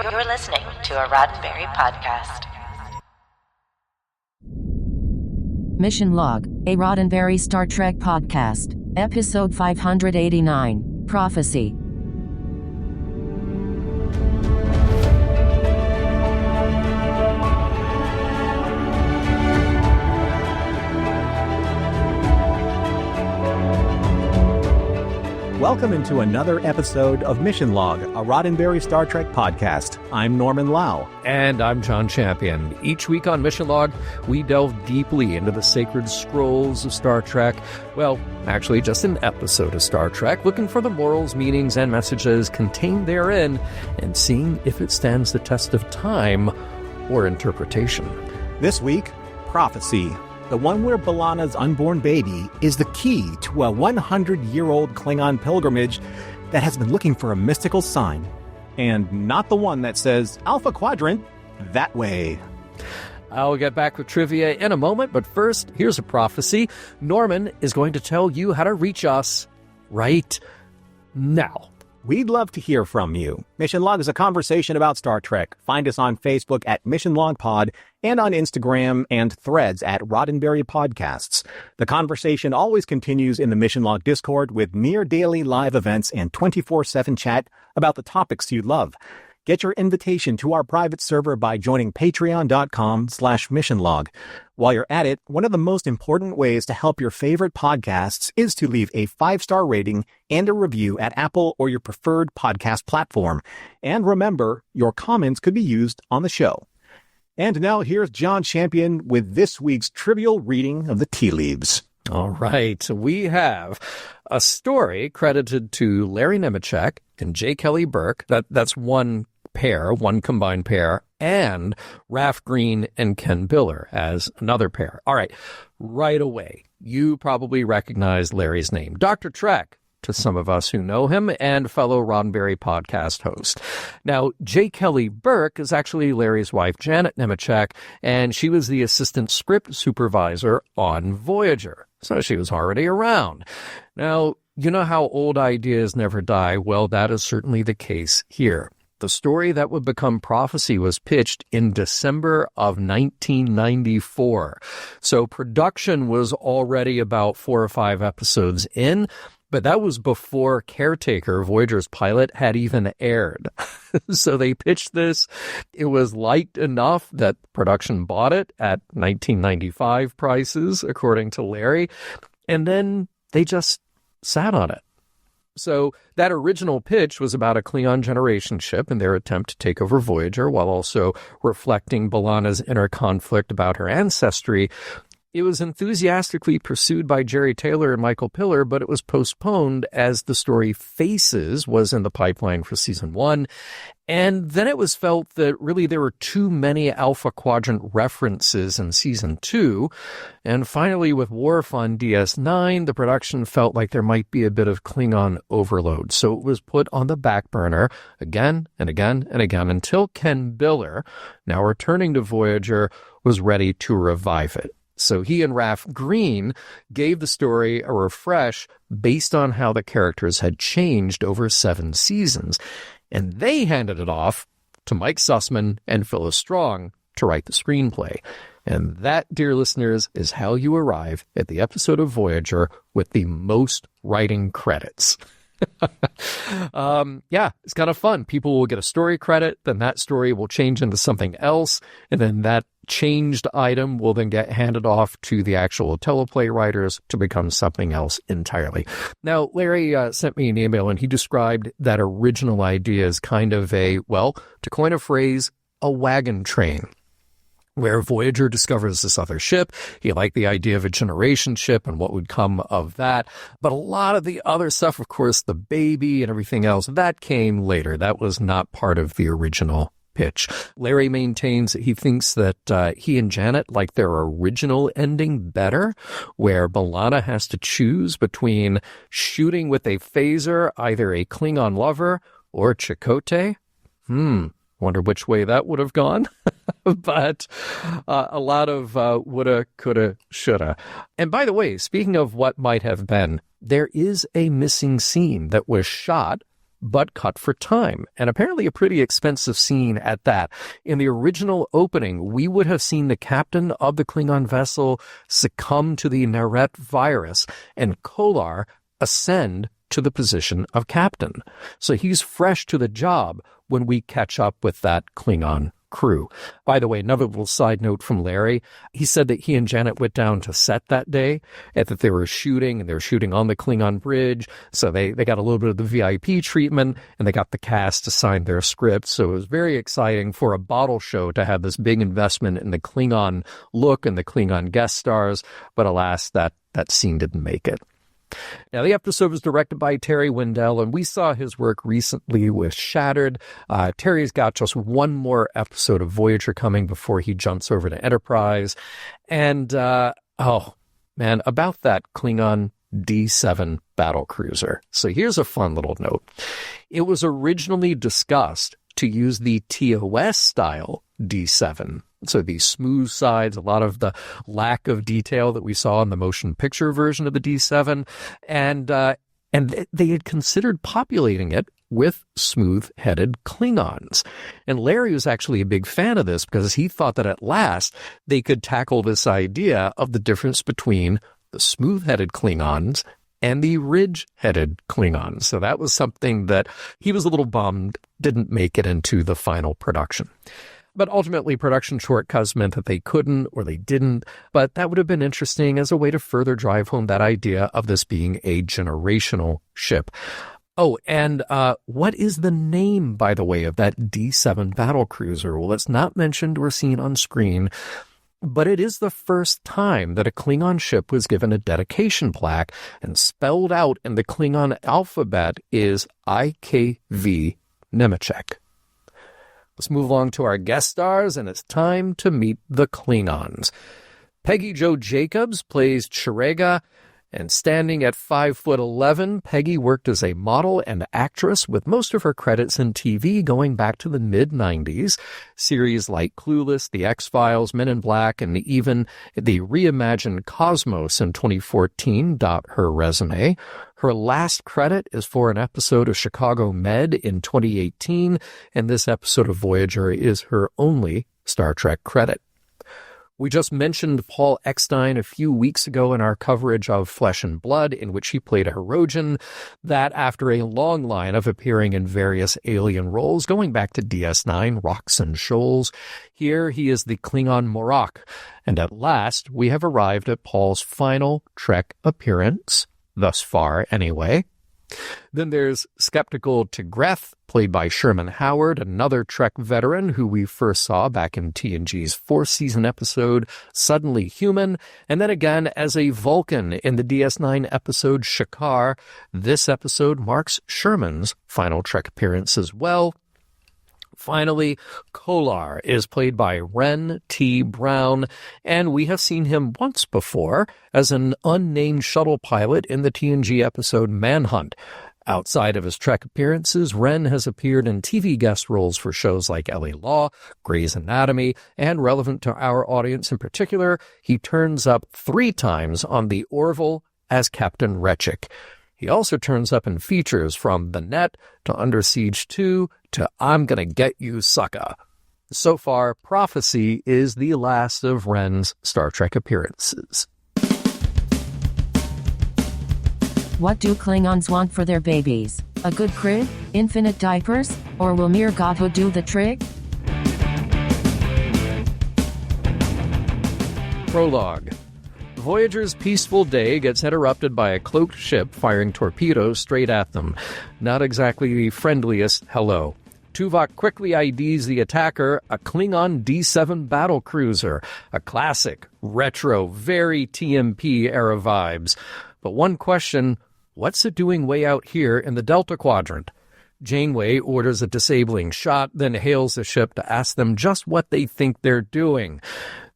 You're listening to a Roddenberry podcast. Mission Log, a Roddenberry Star Trek podcast, episode 589, Prophecy. Welcome into another episode of Mission Log, a Roddenberry Star Trek podcast. I'm Norman Lau. And I'm John Champion. Each week on Mission Log, we delve deeply into the sacred scrolls of Star Trek. Well, actually, just an episode of Star Trek, looking for the morals, meanings, and messages contained therein, and seeing if it stands the test of time or interpretation. This week, Prophecy. The one where B'Elanna's unborn baby is the key to a 100-year-old Klingon pilgrimage that has been looking for a mystical sign. And not the one that says, Alpha Quadrant, that way. I'll get back with trivia in a moment, but first, here's a prophecy. Norman is going to tell you how to reach us right now. We'd love to hear from you. Mission Log is a conversation about Star Trek. Find us on Facebook at Mission Log Pod and on Instagram and Threads at Roddenberry Podcasts. The conversation always continues in the Mission Log Discord with near-daily live events and 24/7 chat about the topics you love. Get your invitation to our private server by joining patreon.com/missionlog. While you're at it, one of the most important ways to help your favorite podcasts is to leave a 5-star rating and a review at Apple or your preferred podcast platform. And remember, your comments could be used on the show. And now here's John Champion with this week's trivial reading of the tea leaves. All right, we have a story credited to Larry Nemecek and J. Kelly Burke. That's one pair, one combined pair, and Raf Green and Ken Biller as another pair. All right, right away, you probably recognize Larry's name. Dr. Trek, to some of us who know him, and fellow Roddenberry podcast host. Now, J. Kelly Burke is actually Larry's wife, Janet Nemecek, and she was the assistant script supervisor on Voyager. So she was already around. Now, you know how old ideas never die? Well, that is certainly the case here. The story that would become Prophecy was pitched in December of 1994. So production was already about 4 or 5 episodes in, but that was before Caretaker, Voyager's pilot, had even aired. So they pitched this. It was liked enough that production bought it at 1995 prices, according to Larry. And then they just sat on it. So that original pitch was about a Klingon generation ship and their attempt to take over Voyager while also reflecting B'Elanna's inner conflict about her ancestry. It was enthusiastically pursued by Jerry Taylor and Michael Piller, but it was postponed as the story Faces was in the pipeline for season 1. And then it was felt that really there were too many Alpha Quadrant references in season 2. And finally, with Worf on DS9, the production felt like there might be a bit of Klingon overload. So it was put on the back burner again and again and again until Ken Biller, now returning to Voyager, was ready to revive it. So he and Raf Green gave the story a refresh based on how the characters had changed over 7 seasons. And they handed it off to Mike Sussman and Phyllis Strong to write the screenplay. And that, dear listeners, is how you arrive at the episode of Voyager with the most writing credits. Yeah, it's kind of fun. People will get a story credit, then that story will change into something else, and then that changed item will then get handed off to the actual teleplay writers to become something else entirely. Now, Larry sent me an email, and he described that original idea as kind of a, well, to coin a phrase, a wagon train, where Voyager discovers this other ship. He liked the idea of a generation ship and what would come of that. But a lot of the other stuff, of course, the baby and everything else, that came later. That was not part of the original pitch. Larry maintains that he thinks that he and Janet like their original ending better, where B'Elanna has to choose between shooting with a phaser either a Klingon lover or Chakotay. Wonder which way that would have gone. But a lot of woulda, coulda, shoulda. And by the way, speaking of what might have been, there is a missing scene that was shot but cut for time, and apparently a pretty expensive scene at that. In the original opening, we would have seen the captain of the Klingon vessel succumb to the Naret virus and Kolar ascend to the position of captain. So he's fresh to the job when we catch up with that Klingon crew. By the way, another little side note from Larry. He said that he and Janet went down to set that day and that they were shooting, and they were shooting on the Klingon bridge. So they got a little bit of the VIP treatment, and they got the cast to sign their script. So it was very exciting for a bottle show to have this big investment in the Klingon look and the Klingon guest stars. But alas, that scene didn't make it. Now, the episode was directed by Terry Wendell, and we saw his work recently with Shattered. Terry's got just one more episode of Voyager coming before he jumps over to Enterprise. And, about that Klingon D7 battlecruiser. So here's a fun little note. It was originally discussed to use the TOS-style D7. So these smooth sides, a lot of the lack of detail that we saw in the motion picture version of the D7. And they had considered populating it with smooth-headed Klingons. And Larry was actually a big fan of this because he thought that at last they could tackle this idea of the difference between the smooth-headed Klingons and the ridge-headed Klingons. So that was something that he was a little bummed didn't make it into the final production. But ultimately, production shortcuts meant that they couldn't or they didn't. But that would have been interesting as a way to further drive home that idea of this being a generational ship. Oh, and what is the name, by the way, of that D7 battlecruiser? Well, it's not mentioned or seen on screen, but it is the first time that a Klingon ship was given a dedication plaque, and spelled out in the Klingon alphabet is IKV Nemechek. Let's move along to our guest stars, and it's time to meet the Klingons. Peggy Jo Jacobs plays Chirega, and standing at 5'11", Peggy worked as a model and actress with most of her credits in TV going back to the mid-90s. Series like Clueless, The X-Files, Men in Black, and even the reimagined Cosmos in 2014 dot her resume. Her last credit is for an episode of Chicago Med in 2018, and this episode of Voyager is her only Star Trek credit. We just mentioned Paul Eckstein a few weeks ago in our coverage of Flesh and Blood, in which he played a Hirogen, that after a long line of appearing in various alien roles, going back to DS9, Rocks and Shoals, here he is the Klingon Morak. And at last, we have arrived at Paul's final Trek appearance, thus far anyway. Then there's Skeptical Tigreth, played by Sherman Howard, another Trek veteran who we first saw back in TNG's fourth-season episode, Suddenly Human, and then again as a Vulcan in the DS9 episode Shakar. This episode marks Sherman's final Trek appearance as well. Finally, Kolar is played by Ren T. Brown, and we have seen him once before as an unnamed shuttle pilot in the TNG episode Manhunt. Outside of his Trek appearances, Ren has appeared in TV guest roles for shows like L.A. Law, Grey's Anatomy, and relevant to our audience in particular, he turns up 3 times on the Orville as Captain Retchik. He also turns up in features from The Net to Under Siege 2 to I'm Gonna Get You, Sucka. So far, Prophecy is the last of Ren's Star Trek appearances. What do Klingons want for their babies? A good crib? Infinite diapers? Or will mere godhood do the trick? Prologue. Voyager's peaceful day gets interrupted by a cloaked ship firing torpedoes straight at them. Not exactly the friendliest hello. Tuvok quickly IDs the attacker, a Klingon D7 battlecruiser, a classic, retro, very TMP-era vibes. But one question, what's it doing way out here in the Delta Quadrant? Janeway orders a disabling shot, then hails the ship to ask them just what they think they're doing.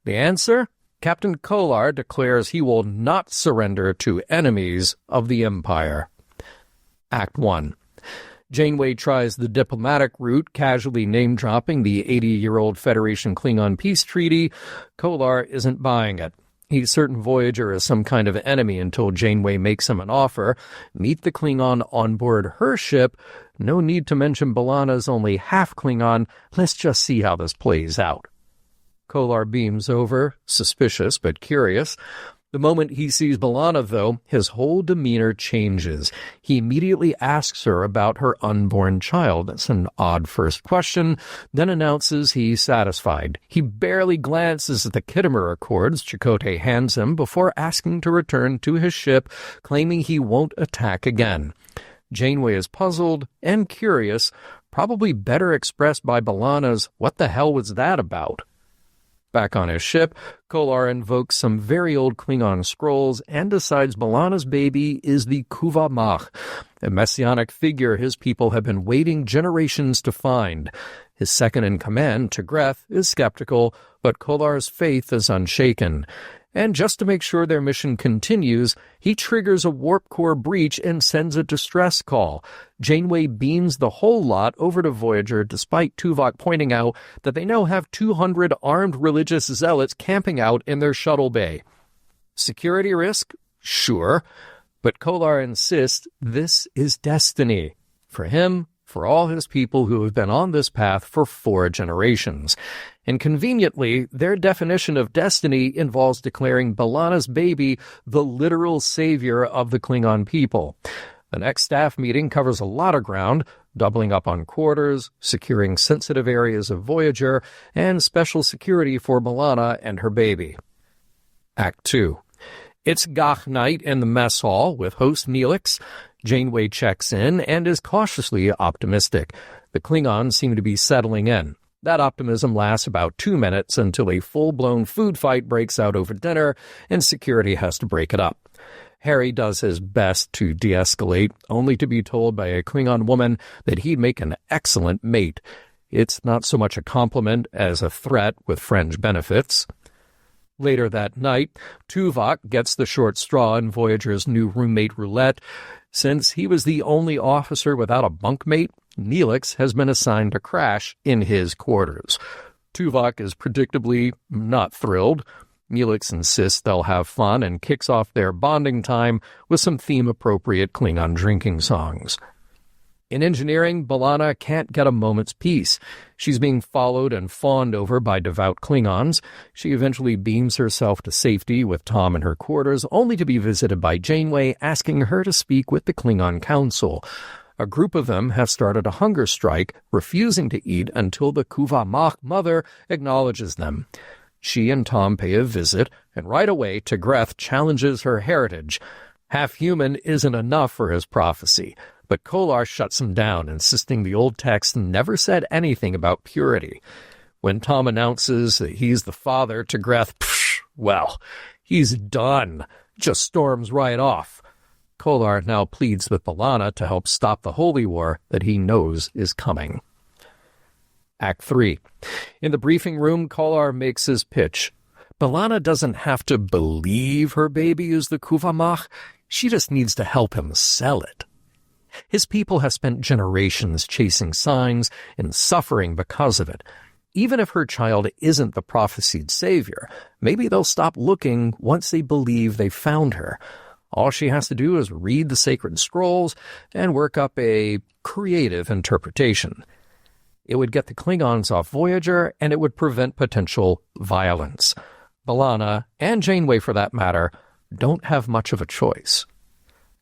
The answer? Captain Kolar declares he will not surrender to enemies of the Empire. Act 1. Janeway tries the diplomatic route, casually name-dropping the 80-year-old Federation Klingon peace treaty. Kolar isn't buying it. He's certain Voyager is some kind of enemy until Janeway makes him an offer. Meet the Klingon on board her ship. No need to mention B'Elanna's only half Klingon. Let's just see how this plays out. Kolar beams over, suspicious but curious. The moment he sees B'Elanna, though, his whole demeanor changes. He immediately asks her about her unborn child. That's an odd first question, then announces he's satisfied. He barely glances at the Khitomer Accords Chakotay hands him before asking to return to his ship, claiming he won't attack again. Janeway is puzzled and curious, probably better expressed by B'Elanna's "what the hell was that about?" Back on his ship, Kolar invokes some very old Klingon scrolls and decides B'Elanna's baby is the Kuvamach, a messianic figure his people have been waiting generations to find. His second-in-command, T'Greth, is skeptical, but Kolar's faith is unshaken. And just to make sure their mission continues, he triggers a warp core breach and sends a distress call. Janeway beams the whole lot over to Voyager, despite Tuvok pointing out that they now have 200 armed religious zealots camping out in their shuttle bay. Security risk? Sure. But Kolar insists this is destiny. For him, for all his people who have been on this path for 4 generations. And conveniently, their definition of destiny involves declaring B'Elanna's baby the literal savior of the Klingon people. The next staff meeting covers a lot of ground, doubling up on quarters, securing sensitive areas of Voyager, and special security for B'Elanna and her baby. Act 2. It's Gach night in the mess hall with host Neelix. Janeway checks in and is cautiously optimistic. The Klingons seem to be settling in. That optimism lasts about 2 minutes until a full-blown food fight breaks out over dinner and security has to break it up. Harry does his best to de-escalate, only to be told by a Klingon woman that he'd make an excellent mate. It's not so much a compliment as a threat with fringe benefits. Later that night, Tuvok gets the short straw in Voyager's new roommate roulette. Since he was the only officer without a bunkmate, Neelix has been assigned to crash in his quarters. Tuvok is predictably not thrilled. Neelix insists they'll have fun and kicks off their bonding time with some theme-appropriate Klingon drinking songs. In engineering, B'Elanna can't get a moment's peace. She's being followed and fawned over by devout Klingons. She eventually beams herself to safety with Tom in her quarters, only to be visited by Janeway asking her to speak with the Klingon Council. A group of them have started a hunger strike, refusing to eat until the Kuvamach mother acknowledges them. She and Tom pay a visit, and right away T'Greth challenges her heritage. Half-human isn't enough for his prophecy. But Kolar shuts him down, insisting the old text never said anything about purity. When Tom announces that he's the father to T'Greth, well, he's done. Just storms right off. Kolar now pleads with B'Elanna to help stop the holy war that he knows is coming. Act 3. In the briefing room, Kolar makes his pitch. B'Elanna doesn't have to believe her baby is the Kuvamach. She just needs to help him sell it. His people have spent generations chasing signs and suffering because of it. Even if her child isn't the prophesied savior, maybe they'll stop looking once they believe they've found her. All she has to do is read the sacred scrolls and work up a creative interpretation. It would get the Klingons off Voyager, and it would prevent potential violence. B'Elanna, and Janeway for that matter, don't have much of a choice.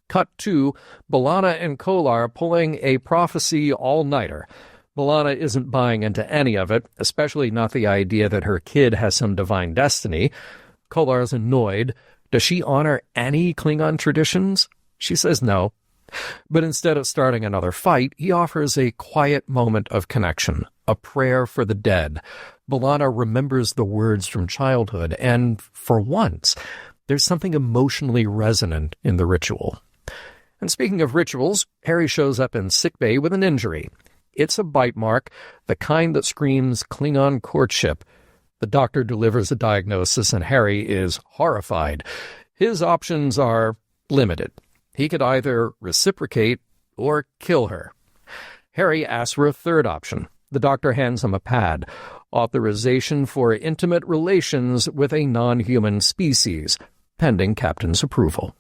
Cut 2, B'Elanna and Kolar pulling a prophecy all-nighter. B'Elanna isn't buying into any of it, especially not the idea that her kid has some divine destiny. Kolar's annoyed. Does she honor any Klingon traditions? She says no. But instead of starting another fight, he offers a quiet moment of connection, a prayer for the dead. B'Elanna remembers the words from childhood, and for once, there's something emotionally resonant in the ritual. And speaking of rituals, Harry shows up in sickbay with an injury. It's a bite mark, the kind that screams Klingon courtship. The doctor delivers a diagnosis, and Harry is horrified. His options are limited. He could either reciprocate or kill her. Harry asks for a third option. The doctor hands him a pad. Authorization for intimate relations with a non-human species, pending Captain's approval.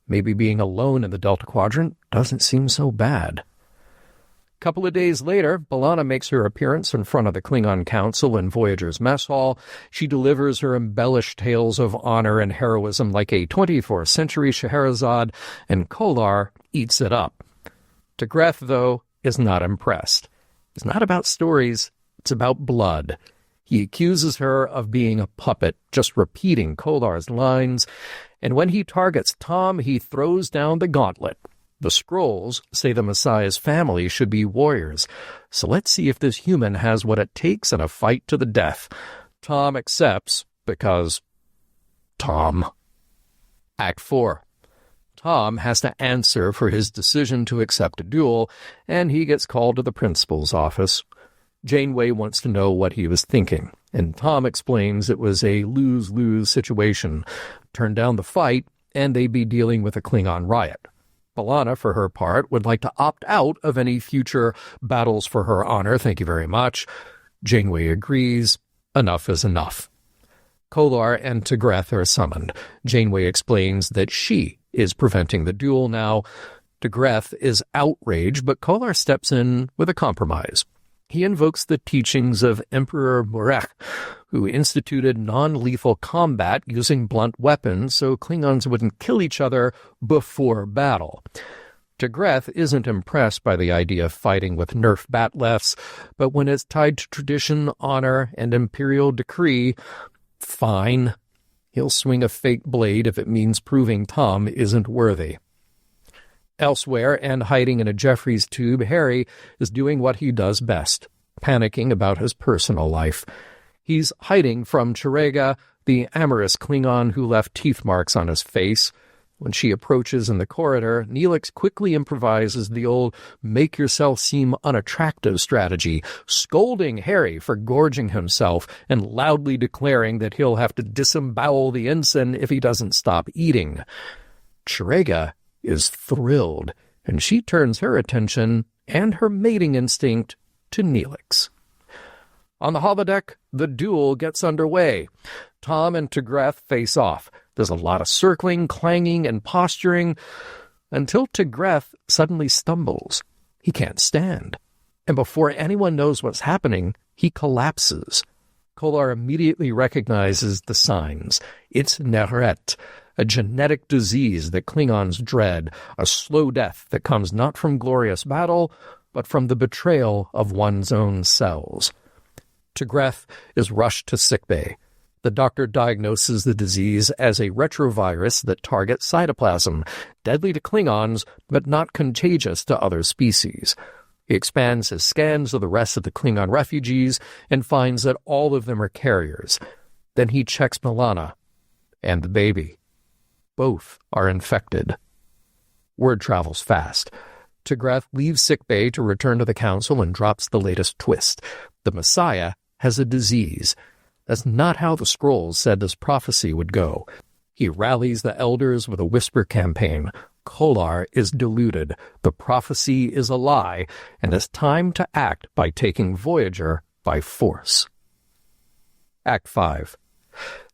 Maybe being alone in the Delta Quadrant doesn't seem so bad. A couple of days later, B'Elanna makes her appearance in front of the Klingon Council in Voyager's mess hall. She delivers her embellished tales of honor and heroism like a 24th century Scheherazade, and Kolar eats it up. T'Greth, though, is not impressed. It's not about stories, it's about blood. He accuses her of being a puppet, just repeating Kolar's lines, and when he targets Tom, he throws down the gauntlet. The scrolls say the Messiah's family should be warriors, so let's see if this human has what it takes in a fight to the death. Tom accepts, because Tom. Act 4. Tom has to answer for his decision to accept a duel, and he gets called to the principal's office. Janeway wants to know what he was thinking, and Tom explains it was a lose-lose situation. Turn down the fight, and they'd be dealing with a Klingon riot. B'Elanna, for her part, would like to opt out of any future battles for her honor, thank you very much. Janeway agrees. Enough is enough. Kolar and T'Greth are summoned. Janeway explains that she is preventing the duel now. T'Greth is outraged, but Kolar steps in with a compromise. He invokes the teachings of Emperor Murek, who instituted non-lethal combat using blunt weapons so Klingons wouldn't kill each other before battle. T'Greth isn't impressed by the idea of fighting with Nerf batleths, but when it's tied to tradition, honor, and imperial decree, fine. He'll swing a fake blade if it means proving Tom isn't worthy. Elsewhere, and hiding in a Jeffries tube, Harry is doing what he does best, panicking about his personal life. He's hiding from Chirega, the amorous Klingon who left teeth marks on his face. When she approaches in the corridor, Neelix quickly improvises the old make-yourself-seem-unattractive strategy, scolding Harry for gorging himself and loudly declaring that he'll have to disembowel the ensign if he doesn't stop eating. Chirega is thrilled, and she turns her attention and her mating instinct to Neelix. On the holodeck, the duel gets underway. Tom and T'Greth face off. There's a lot of circling, clanging, and posturing, until T'Greth suddenly stumbles. He can't stand. And before anyone knows what's happening, he collapses. Kolar immediately recognizes the signs. It's Nehret, a genetic disease that Klingons dread, a slow death that comes not from glorious battle, but from the betrayal of one's own cells. T'Greth is rushed to sickbay. The doctor diagnoses the disease as a retrovirus that targets cytoplasm, deadly to Klingons, but not contagious to other species. He expands his scans of the rest of the Klingon refugees and finds that all of them are carriers. Then he checks B'Elanna and the baby. Both are infected. Word travels fast. T'Greth leaves sickbay to return to the council and drops the latest twist. The Messiah has a disease. That's not how the scrolls said this prophecy would go. He rallies the elders with a whisper campaign. Kolar is deluded. The prophecy is a lie, and it's time to act by taking Voyager by force. Act 5.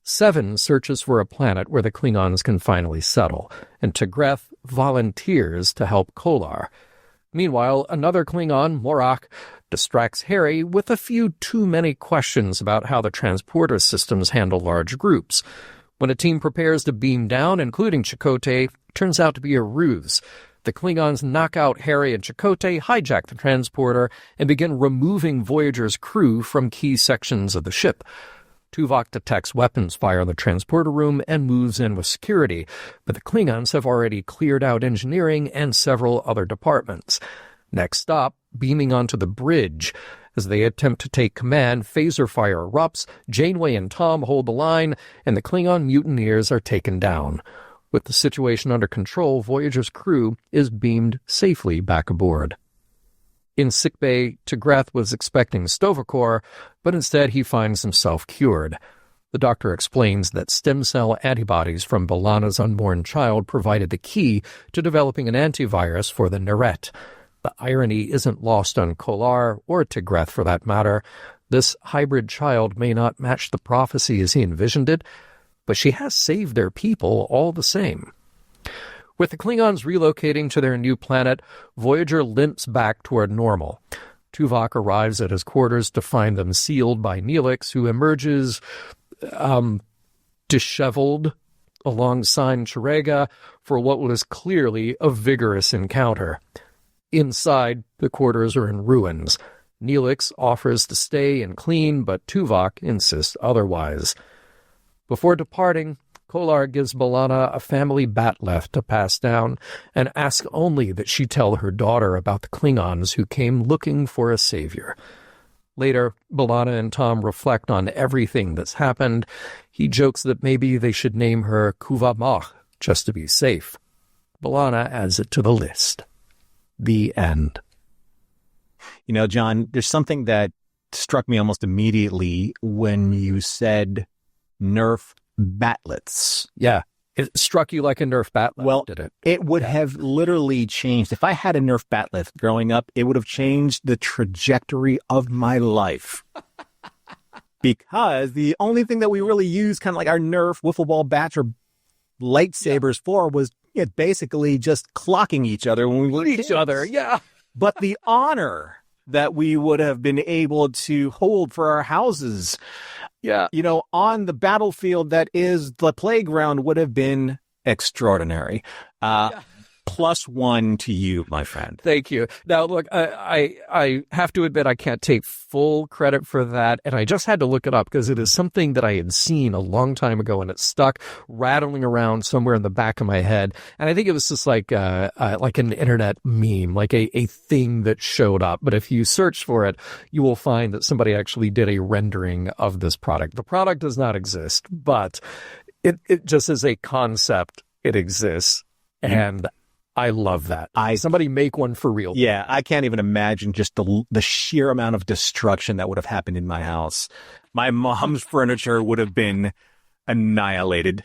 Seven searches for a planet where the Klingons can finally settle, and T'Greth volunteers to help Kolar. Meanwhile, another Klingon, Morak, distracts Harry with a few too many questions about how the transporter systems handle large groups. When a team prepares to beam down, including Chakotay, it turns out to be a ruse. The Klingons knock out Harry and Chakotay, hijack the transporter, and begin removing Voyager's crew from key sections of the ship. Tuvok detects weapons fire in the transporter room and moves in with security, but the Klingons have already cleared out engineering and several other departments. Next stop, beaming onto the bridge. As they attempt to take command, phaser fire erupts, Janeway and Tom hold the line, and the Klingon mutineers are taken down. With the situation under control, Voyager's crew is beamed safely back aboard. In sickbay, T'Greth was expecting Tovokor, but instead he finds himself cured. The doctor explains that stem cell antibodies from B'Elanna's unborn child provided the key to developing an antivirus for the Nehret. The irony isn't lost on Kolar, or Tigreth for that matter. This hybrid child may not match the prophecy as he envisioned it, but she has saved their people all the same. With the Klingons relocating to their new planet, Voyager limps back toward normal. Tuvok arrives at his quarters to find them sealed by Neelix, who emerges disheveled alongside Chirega for what was clearly a vigorous encounter. Inside, the quarters are in ruins. Neelix offers to stay and clean, but Tuvok insists otherwise. Before departing, Kolar gives B'Elanna a family bat'leth to pass down and asks only that she tell her daughter about the Klingons who came looking for a savior. Later, B'Elanna and Tom reflect on everything that's happened. He jokes that maybe they should name her Kuvamach, just to be safe. B'Elanna adds it to the list. The end. You know, John, there's something that struck me almost immediately when you said Nerf batlets. Yeah. It struck you like a Nerf bat'leth, well, did it? It would have literally changed. If I had a Nerf bat'leth growing up, it would have changed the trajectory of my life. Because the only thing that we really used, kind of like our Nerf wiffle ball bats or lightsabers for, was basically just clocking each other when we were Each kids. other, yeah. But the honor that we would have been able to hold for our houses, Yeah. you know, on the battlefield that is the playground would have been extraordinary. +1 to you, my friend. Thank you. Now, look, I have to admit I can't take full credit for that, and I just had to look it up because it is something that I had seen a long time ago, and it stuck rattling around somewhere in the back of my head. And I think it was just like an internet meme, like a thing that showed up. But if you search for it, you will find that somebody actually did a rendering of this product. The product does not exist, but it just as a concept, it exists, and I love that. Somebody make one for real. Yeah, I can't even imagine just the sheer amount of destruction that would have happened in my house. My mom's furniture would have been annihilated.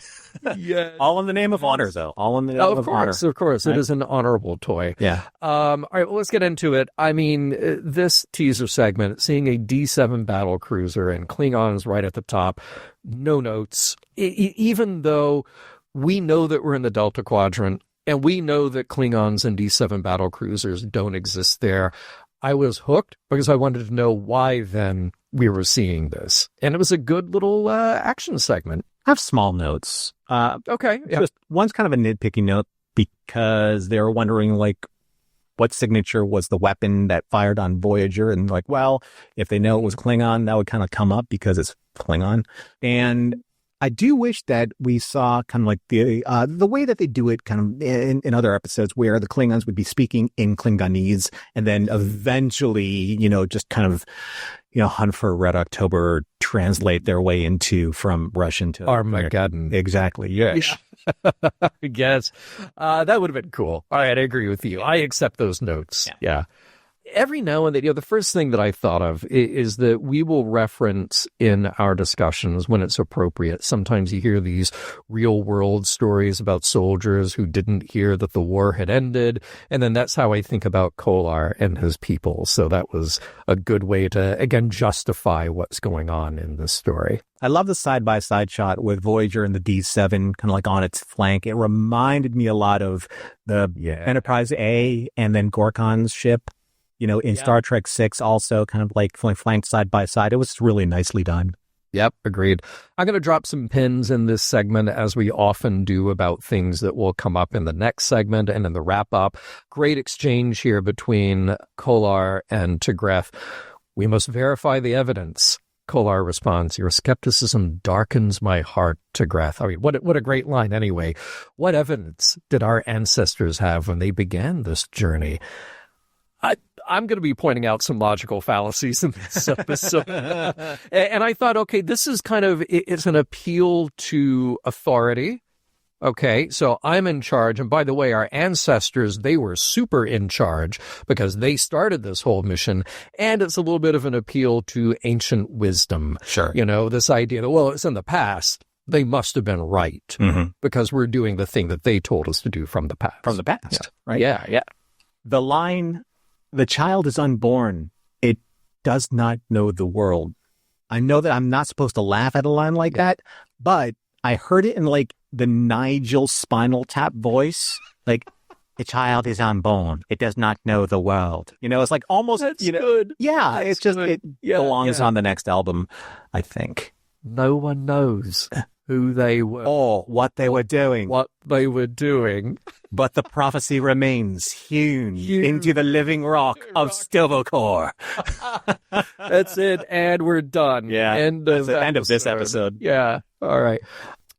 Yeah. All in the name of honor, though. All in the name of honor. Of course. Right? It is an honorable toy. Yeah. All right, well, let's get into it. I mean, this teaser segment, seeing a D7 battle cruiser and Klingons right at the top, no notes. Even though we know that we're in the Delta Quadrant, and we know that Klingons and D7 battle cruisers don't exist there, I was hooked because I wanted to know why then we were seeing this. And it was a good little action segment. I have small notes. Okay. Yeah. Just one's kind of a nitpicky note because they were wondering, like, what signature was the weapon that fired on Voyager? And like, well, if they know it was Klingon, that would kind of come up because it's Klingon. And I do wish that we saw kind of like the way that they do it kind of in other episodes where the Klingons would be speaking in Klingonese and then eventually, you know, just kind of, you know, hunt for Red October, translate their way into from Russian to Armageddon. Exactly. Yes. Yeah. Yes. That would have been cool. All right. I agree with you. I accept those notes. Yeah. Every now and then, you know, the first thing that I thought of is that we will reference in our discussions when it's appropriate. Sometimes you hear these real world stories about soldiers who didn't hear that the war had ended. And then that's how I think about Kolar and his people. So that was a good way to, again, justify what's going on in this story. I love the side-by-side shot with Voyager and the D7 kind of like on its flank. It reminded me a lot of the Enterprise A and then Gorkon's ship. You know, in Star Trek 6 also kind of like flanked side by side. It was really nicely done. Yep, agreed. I'm going to drop some pins in this segment as we often do about things that will come up in the next segment and in the wrap-up. Great exchange here between Kolar and Tigreth. We must verify the evidence. Kolar responds, "Your skepticism darkens my heart, Tigreth." I mean, what a great line anyway. What evidence did our ancestors have when they began this journey? I'm going to be pointing out some logical fallacies in this episode. And I thought, okay, this is kind of, it's an appeal to authority. Okay, so I'm in charge. And by the way, our ancestors, they were super in charge because they started this whole mission. And it's a little bit of an appeal to ancient wisdom. Sure. You know, this idea that, well, it's in the past. They must have been right because we're doing the thing that they told us to do from the past. From the past, right? Yeah. The line The child is unborn. It does not know the world. I know that I'm not supposed to laugh at a line like that, but I heard it in like the Nigel Spinal Tap voice. Like, the child is unborn. It does not know the world. You know, it's like almost, That's good. Yeah, That's it's just, good. it belongs on the next album, I think. No one knows who they were. Or what they were doing. What they were doing. But the prophecy remains hewn into the living rock of Stilvocor. That's it, and we're done. Yeah, End that's the end of this episode. Yeah, all right.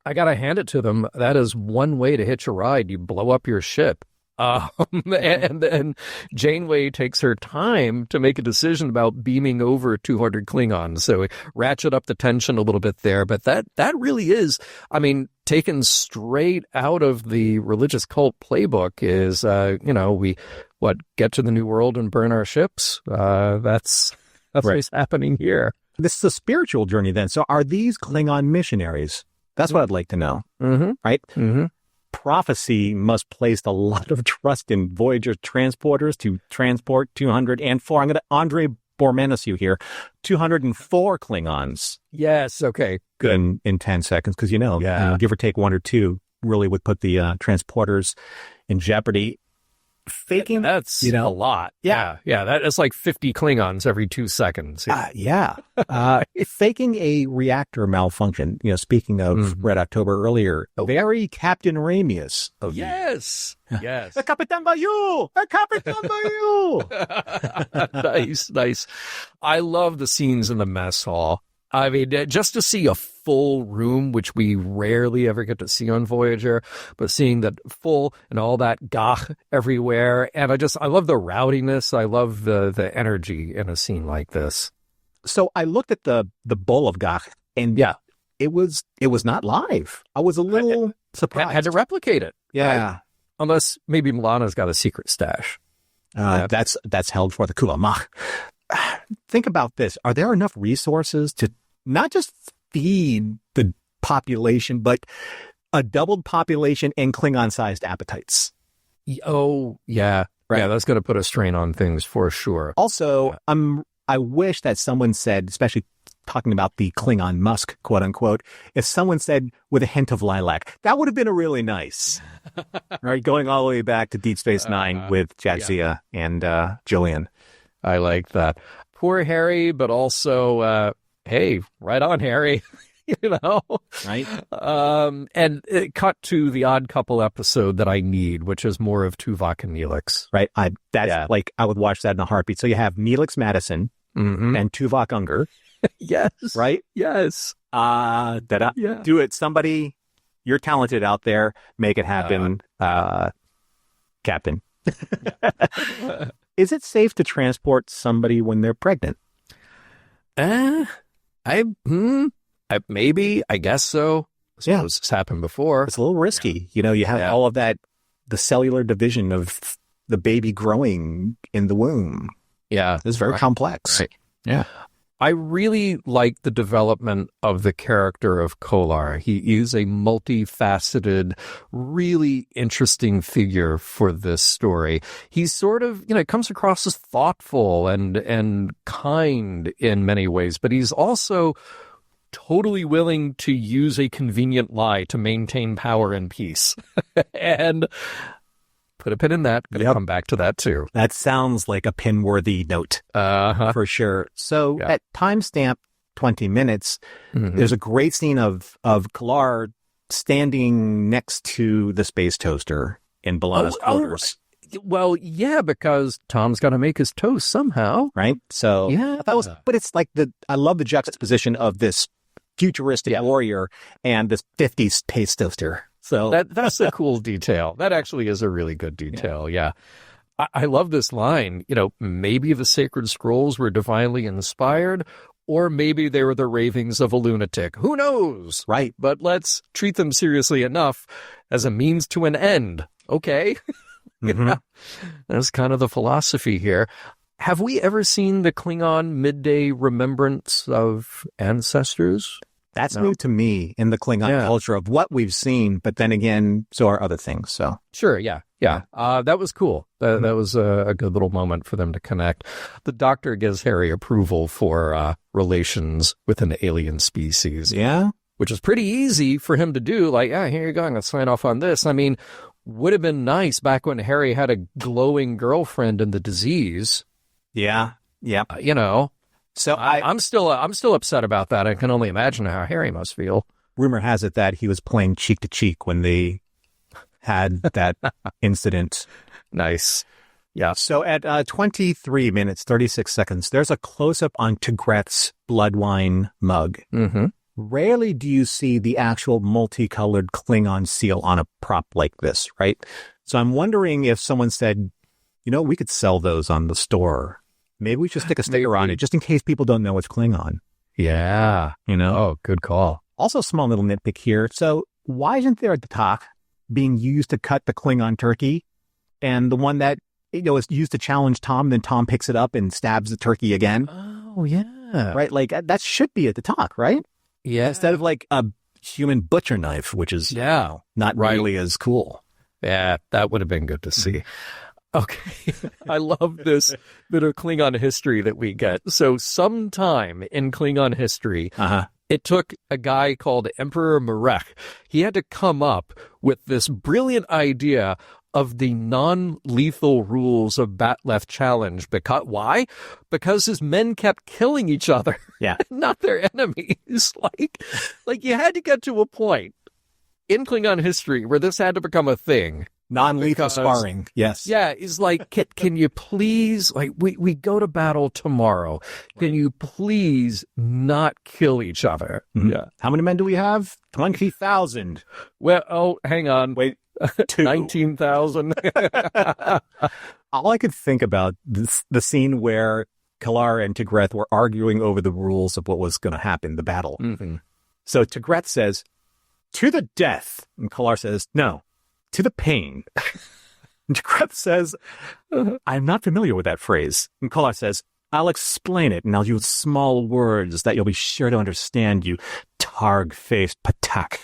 I got to hand it to them. That is one way to hitch a ride. You blow up your ship. And then Janeway takes her time to make a decision about beaming over 200 Klingons. So we ratchet up the tension a little bit there. But that really is, I mean, taken straight out of the religious cult playbook is, we get to the New World and burn our ships. That's right. What's happening here. This is a spiritual journey then. So are these Klingon missionaries? That's what I'd like to know. Mm-hmm. Right? Mm-hmm. Prophecy must place a lot of trust in Voyager transporters to transport 204. I'm going to Andre Bormaniscu here. 204 Klingons. Yes. Okay. Good. In 10 seconds. Because, give or take one or two really would put the transporters in jeopardy. Faking. That's a lot. Yeah. That is like 50 Klingons every 2 seconds. Faking a reactor malfunction. Speaking of Red October earlier, very Captain Ramius of Yes. The Captain Bayou! The Captain Bayou! Nice. I love the scenes in the mess hall. I mean, just to see a full room, which we rarely ever get to see on Voyager, but seeing that full and all that gach everywhere. And I love the rowdiness. I love the energy in a scene like this. So I looked at the bowl of gach and it was not live. I was a little surprised. Had to replicate it. Yeah. Right? Unless maybe Milana's got a secret stash. That's held for the Kulamach. Think about this. Are there enough resources to not just feed the population, but a doubled population and Klingon-sized appetites? Oh, yeah. Right. Yeah, that's going to put a strain on things for sure. Also, I wish that someone said, especially talking about the Klingon musk, quote unquote, if someone said with a hint of lilac, that would have been a really nice. Right, going all the way back to Deep Space Nine with Jadzia and Jillian. I like that. Poor Harry, but also, hey, right on, Harry. Right. And it cut to the Odd Couple episode that I need, which is more of Tuvok and Neelix. Right. I would watch that in a heartbeat. So you have Neelix Madison and Tuvok Unger. Yes. Right. Yes. Do it. Somebody, you're talented out there. Make it happen. Captain. Is it safe to transport somebody when they're pregnant? Maybe. I guess so. I suppose it's happened before. It's a little risky. You have all of that, the cellular division of the baby growing in the womb. Yeah. It's very complex. Right. Yeah. I really like the development of the character of Kolar. He is a multifaceted, really interesting figure for this story. He's sort of, comes across as thoughtful and kind in many ways, but he's also totally willing to use a convenient lie to maintain power and peace. And put a pin in that. Gonna come back to that too. That sounds like a pin-worthy note for sure. So at timestamp 20 minutes, there's a great scene of Kalar standing next to the space toaster in B'Elanna's quarters. Well, yeah, because Tom's got to make his toast somehow, right? So but it's like I love the juxtaposition of this futuristic warrior and this 50s space toaster. So that's a cool detail. That actually is a really good detail. Yeah. I love this line. Maybe the sacred scrolls were divinely inspired, or maybe they were the ravings of a lunatic. Who knows? Right. But let's treat them seriously enough as a means to an end. Okay. That's kind of the philosophy here. Have we ever seen the Klingon midday remembrance of ancestors? That's new to me in the Klingon culture of what we've seen, but then again, so are other things. So sure, yeah. That was cool. That was a good little moment for them to connect. The Doctor gives Harry approval for relations with an alien species. Yeah, which is pretty easy for him to do. Like, here you go, I'm going to sign off on this. I mean, would have been nice back when Harry had a glowing girlfriend in the disease. Yeah. So I'm still upset about that. I can only imagine how Harry must feel. Rumor has it that he was playing cheek to cheek when they had that incident. Nice. Yeah. So at 23 minutes, 36 seconds, there's a close-up on Tigret's blood wine mug. Mm-hmm. Rarely do you see the actual multicolored Klingon seal on a prop like this, right? So I'm wondering if someone said, we could sell those on the store. Maybe we should stick a sticker on it just in case people don't know it's Klingon. Yeah. Oh, good call. Also, small little nitpick here. So why isn't there the talk being used to cut the Klingon turkey and the one that, is used to challenge Tom, then Tom picks it up and stabs the turkey again? Oh, yeah. Right? Like that should be at the talk, right? Yeah. Instead of like a human butcher knife, which is not really as cool. Yeah, that would have been good to see. Okay. I love this bit of Klingon history that we get. So sometime in Klingon history, it took a guy called Emperor Marek. He had to come up with this brilliant idea of the non-lethal rules of Batleth Challenge. Why? Because his men kept killing each other. Yeah. Not their enemies. Like you had to get to a point in Klingon history where this had to become a thing. Non-lethal sparring. Yes. Yeah. It's like, can you please, like, we go to battle tomorrow. Can you please not kill each other? Mm-hmm. Yeah. How many men do we have? 20,000. Well, hang on. Wait. 19,000. All I could think about the scene where Kalar and Tigreth were arguing over the rules of what was going to happen, the battle. Mm-hmm. So Tigreth says, "To the death." And Kalar says, "No, to the pain." And Tigreth says, "I'm not familiar with that phrase." And Kalar says, "I'll explain it, and I'll use small words that you'll be sure to understand, you targ-faced patak."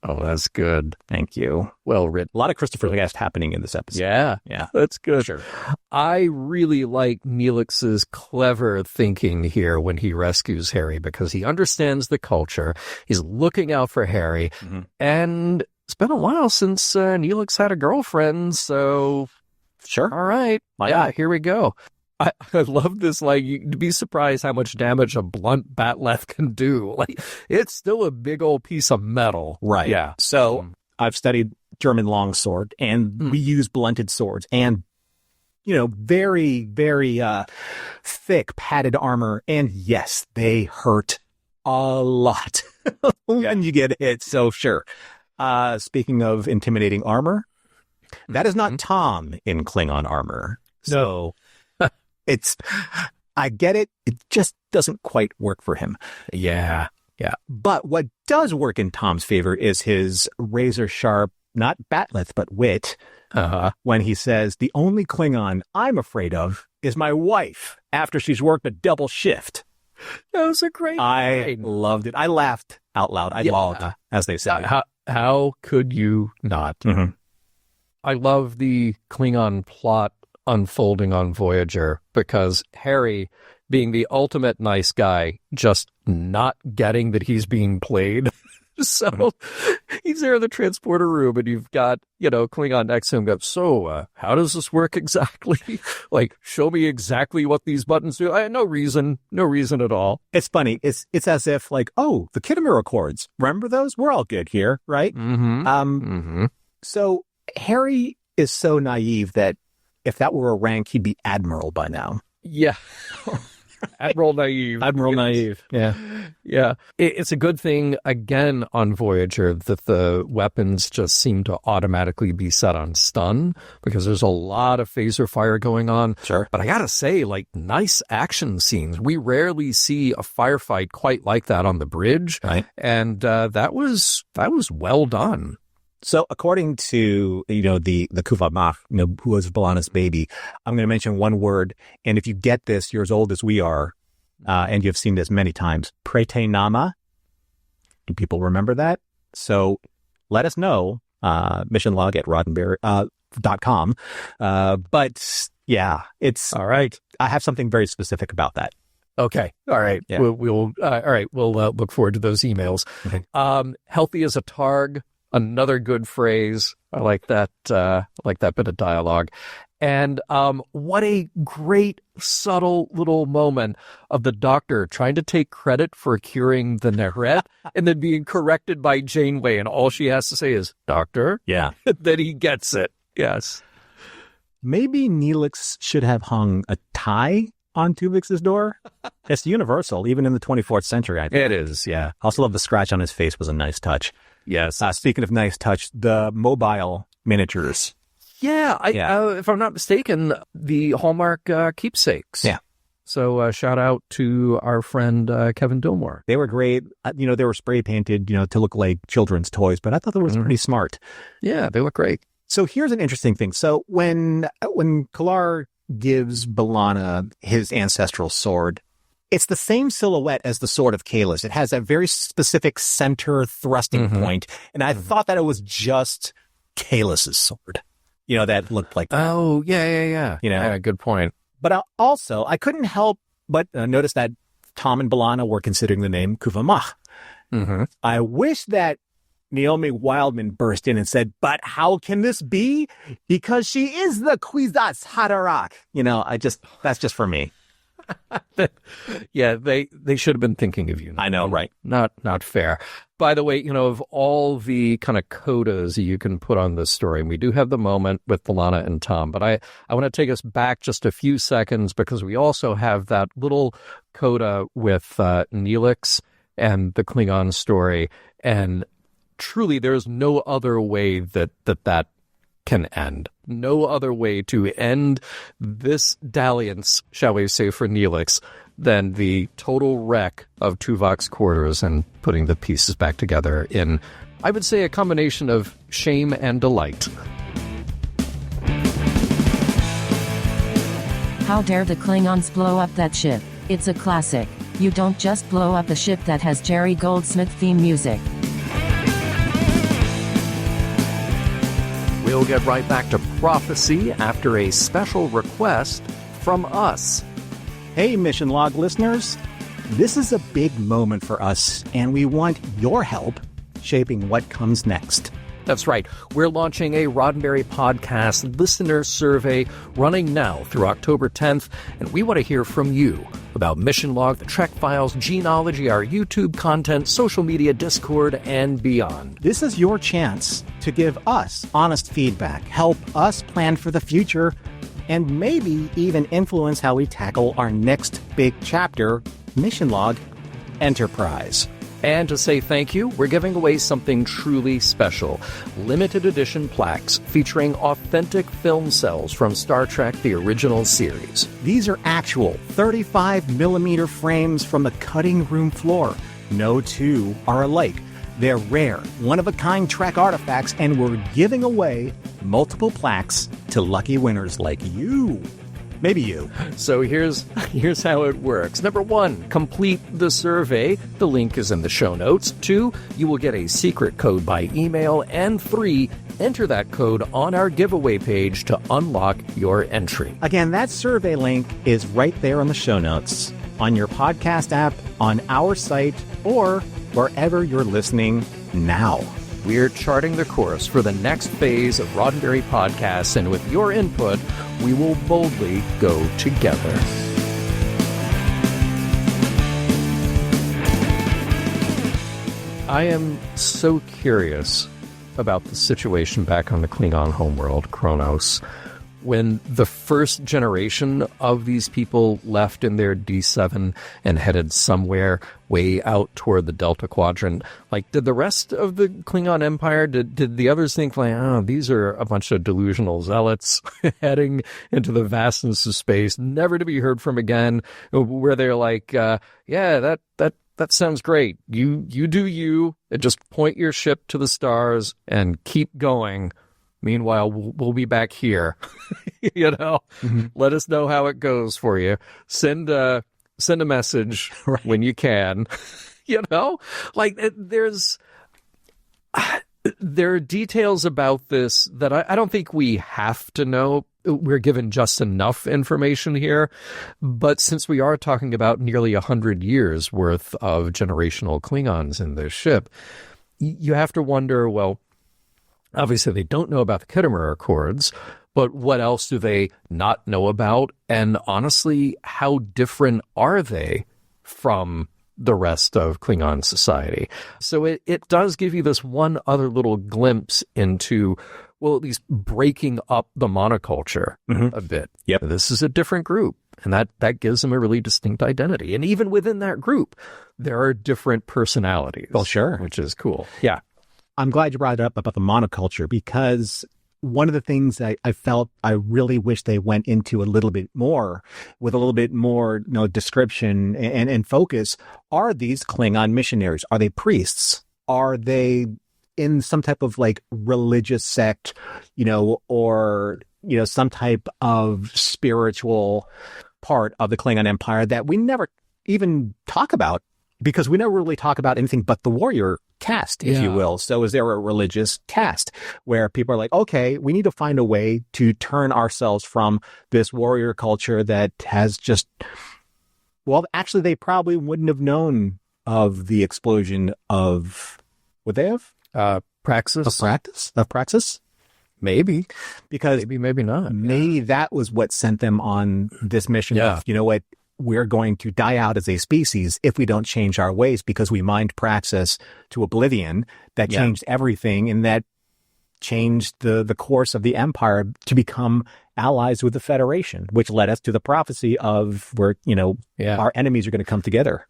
Oh, that's good. Thank you. Well written. A lot of Christopher Guest happening in this episode. Yeah. That's good. Sure. I really like Neelix's clever thinking here when he rescues Harry because he understands the culture. He's looking out for Harry. Mm-hmm. And it's been a while since Neelix had a girlfriend, so sure. All right. Here we go. I love this. Like, you'd be surprised how much damage a blunt batleth can do. Like, it's still a big old piece of metal. Right. Yeah. So I've studied German longsword, and we use blunted swords and, very, very thick padded armor. And yes, they hurt a lot when you get hit. So sure. Speaking of intimidating armor, that is not Tom in Klingon armor. So I get it. It just doesn't quite work for him. Yeah. But what does work in Tom's favor is his razor sharp, not batleth, but wit. When he says, "The only Klingon I'm afraid of is my wife after she's worked a double shift." That was a great I loved it. I laughed out loud. I lolled, as they say. How could you not? Mm-hmm. I love the Klingon plot unfolding on Voyager because Harry, being the ultimate nice guy, just not getting that he's being played. So he's there in the transporter room and you've got, Klingon next to him goes, "So, how does this work exactly? Like, show me exactly what these buttons do." I had no reason at all. It's funny. It's as if like, oh, the Kittimer Accords. Remember those? We're all good here, right? Mm-hmm. So Harry is so naive that if that were a rank, he'd be Admiral by now. Yeah. Admiral naive. Admiral naive. Yeah. Yeah. It's a good thing, again, on Voyager that the weapons just seem to automatically be set on stun because there's a lot of phaser fire going on. Sure. But I gotta say, like, nice action scenes. We rarely see a firefight quite like that on the bridge. Right. And that was well done. So according to, the Kuva Mach, who was B'Elanna's baby, I'm going to mention one word. And if you get this, you're as old as we are, and you've seen this many times, Prete Nama. Do people remember that? So let us know, missionlog@roddenberry.com. But yeah, it's All right. I have something very specific about that. Okay. All right. Yeah. We'll all right. We'll look forward to those emails. Okay. Healthy as a targ. Another good phrase. I like that. Bit of dialogue. And what a great, subtle little moment of the Doctor trying to take credit for curing the Nehret and then being corrected by Janeway, and all she has to say is, "Doctor." Yeah. Then he gets it. Yes. Maybe Neelix should have hung a tie on Tuvix's door. It's universal, even in the 24th century, I think. It is, yeah. I also love the scratch on his face was a nice touch. Yes. Speaking of nice touch, the mobile miniatures. Yeah, if I'm not mistaken, the Hallmark keepsakes. Yeah. So shout out to our friend Kevin Dillmore. They were great. They were spray painted, to look like children's toys, but I thought that was pretty smart. Yeah, they look great. So here's an interesting thing. So when Kalar gives B'Elanna his ancestral sword, it's the same silhouette as the sword of Kahless. It has that very specific center thrusting point. And I thought that it was just Kahless's sword, that looked like that. Oh, yeah. Yeah, good point. But I couldn't help but notice that Tom and B'Elanna were considering the name Kuvamach. Mm-hmm. I wish that Naomi Wildman burst in and said, "But how can this be? Because she is the Kwisatz Haderach." That's just for me. Yeah, they should have been thinking of you. I know, right? Not fair. By the way, of all the kind of codas you can put on this story, and we do have the moment with B'Elanna and Tom, but I want to take us back just a few seconds because we also have that little coda with Neelix and the Klingon story, and truly there's no other way that can end. No other way to end this dalliance, shall we say, for Neelix, than the total wreck of Tuvok's quarters and putting the pieces back together in, I would say, a combination of shame and delight. How dare the Klingons blow up that ship? It's a classic. You don't just blow up a ship that has Jerry Goldsmith theme music. We'll get right back to prophecy after a special request from us. Hey, Mission Log listeners. This is a big moment for us, and we want your help shaping what comes next. That's right. We're launching a Roddenberry Podcast listener survey running now through October 10th, and we want to hear from you about Mission Log, the Trek Files, Genealogy, our YouTube content, social media, Discord, and beyond. This is your chance to give us honest feedback, help us plan for the future, and maybe even influence how we tackle our next big chapter, Mission Log Enterprise. And to say thank you, we're giving away something truly special. Limited edition plaques featuring authentic film cells from Star Trek, the original series. These are actual 35mm frames from the cutting room floor. No two are alike. They're rare, one-of-a-kind Trek artifacts, and we're giving away multiple plaques to lucky winners like you. Maybe you. So here's how it works. Number 1, complete the survey. The link is in the show notes. 2, you will get a secret code by email. And 3, enter that code on our giveaway page to unlock your entry. Again, that survey link is right there on the show notes, on your podcast app, on our site, or wherever you're listening now. We're charting the course for the next phase of Roddenberry Podcasts, and with your input, we will boldly go together. I am so curious about the situation back on the Klingon homeworld, Kronos, when the first generation of these people left in their D7 and headed somewhere way out toward the Delta Quadrant. Like, did the rest of the Klingon Empire, did the others think, like, oh, these are a bunch of delusional zealots heading into the vastness of space, never to be heard from again, where they're like, yeah, that sounds great. You do you, and just point your ship to the stars and keep going. Meanwhile, we'll be back here. Let us know how it goes for you. Send a message when you can. Like there are details about this that I don't think we have to know. We're given just enough information here. But since we are talking about nearly 100 years worth of generational Klingons in this ship, you have to wonder, well, obviously they don't know about the Khitomer Accords, but what else do they not know about? And honestly, how different are they from the rest of Klingon society? So it does give you this one other little glimpse into, well, at least breaking up the monoculture a bit. Yep. This is a different group, and that gives them a really distinct identity. And even within that group, there are different personalities. Well, sure. Which is cool. Yeah. I'm glad you brought it up about the monoculture, because one of the things I felt I really wish they went into a little bit more, with a little bit more, description and focus, are these Klingon missionaries? Are they priests? Are they in some type of like religious sect, or, some type of spiritual part of the Klingon Empire that we never even talk about, because we never really talk about anything but the warrior caste, if you will. So is there a religious caste where people are like, okay, we need to find a way to turn ourselves from this warrior culture that has just, well, actually, they probably wouldn't have known of the explosion of, would they have? Praxis? Of Praxis? Maybe. Because maybe not. Maybe that was what sent them on this mission. Yeah. Of, you know what? We're going to die out as a species if we don't change our ways, because we mined Praxis to oblivion. That changed everything, and that changed the course of the Empire to become allies with the Federation, which led us to the prophecy of where, our enemies are going to come together.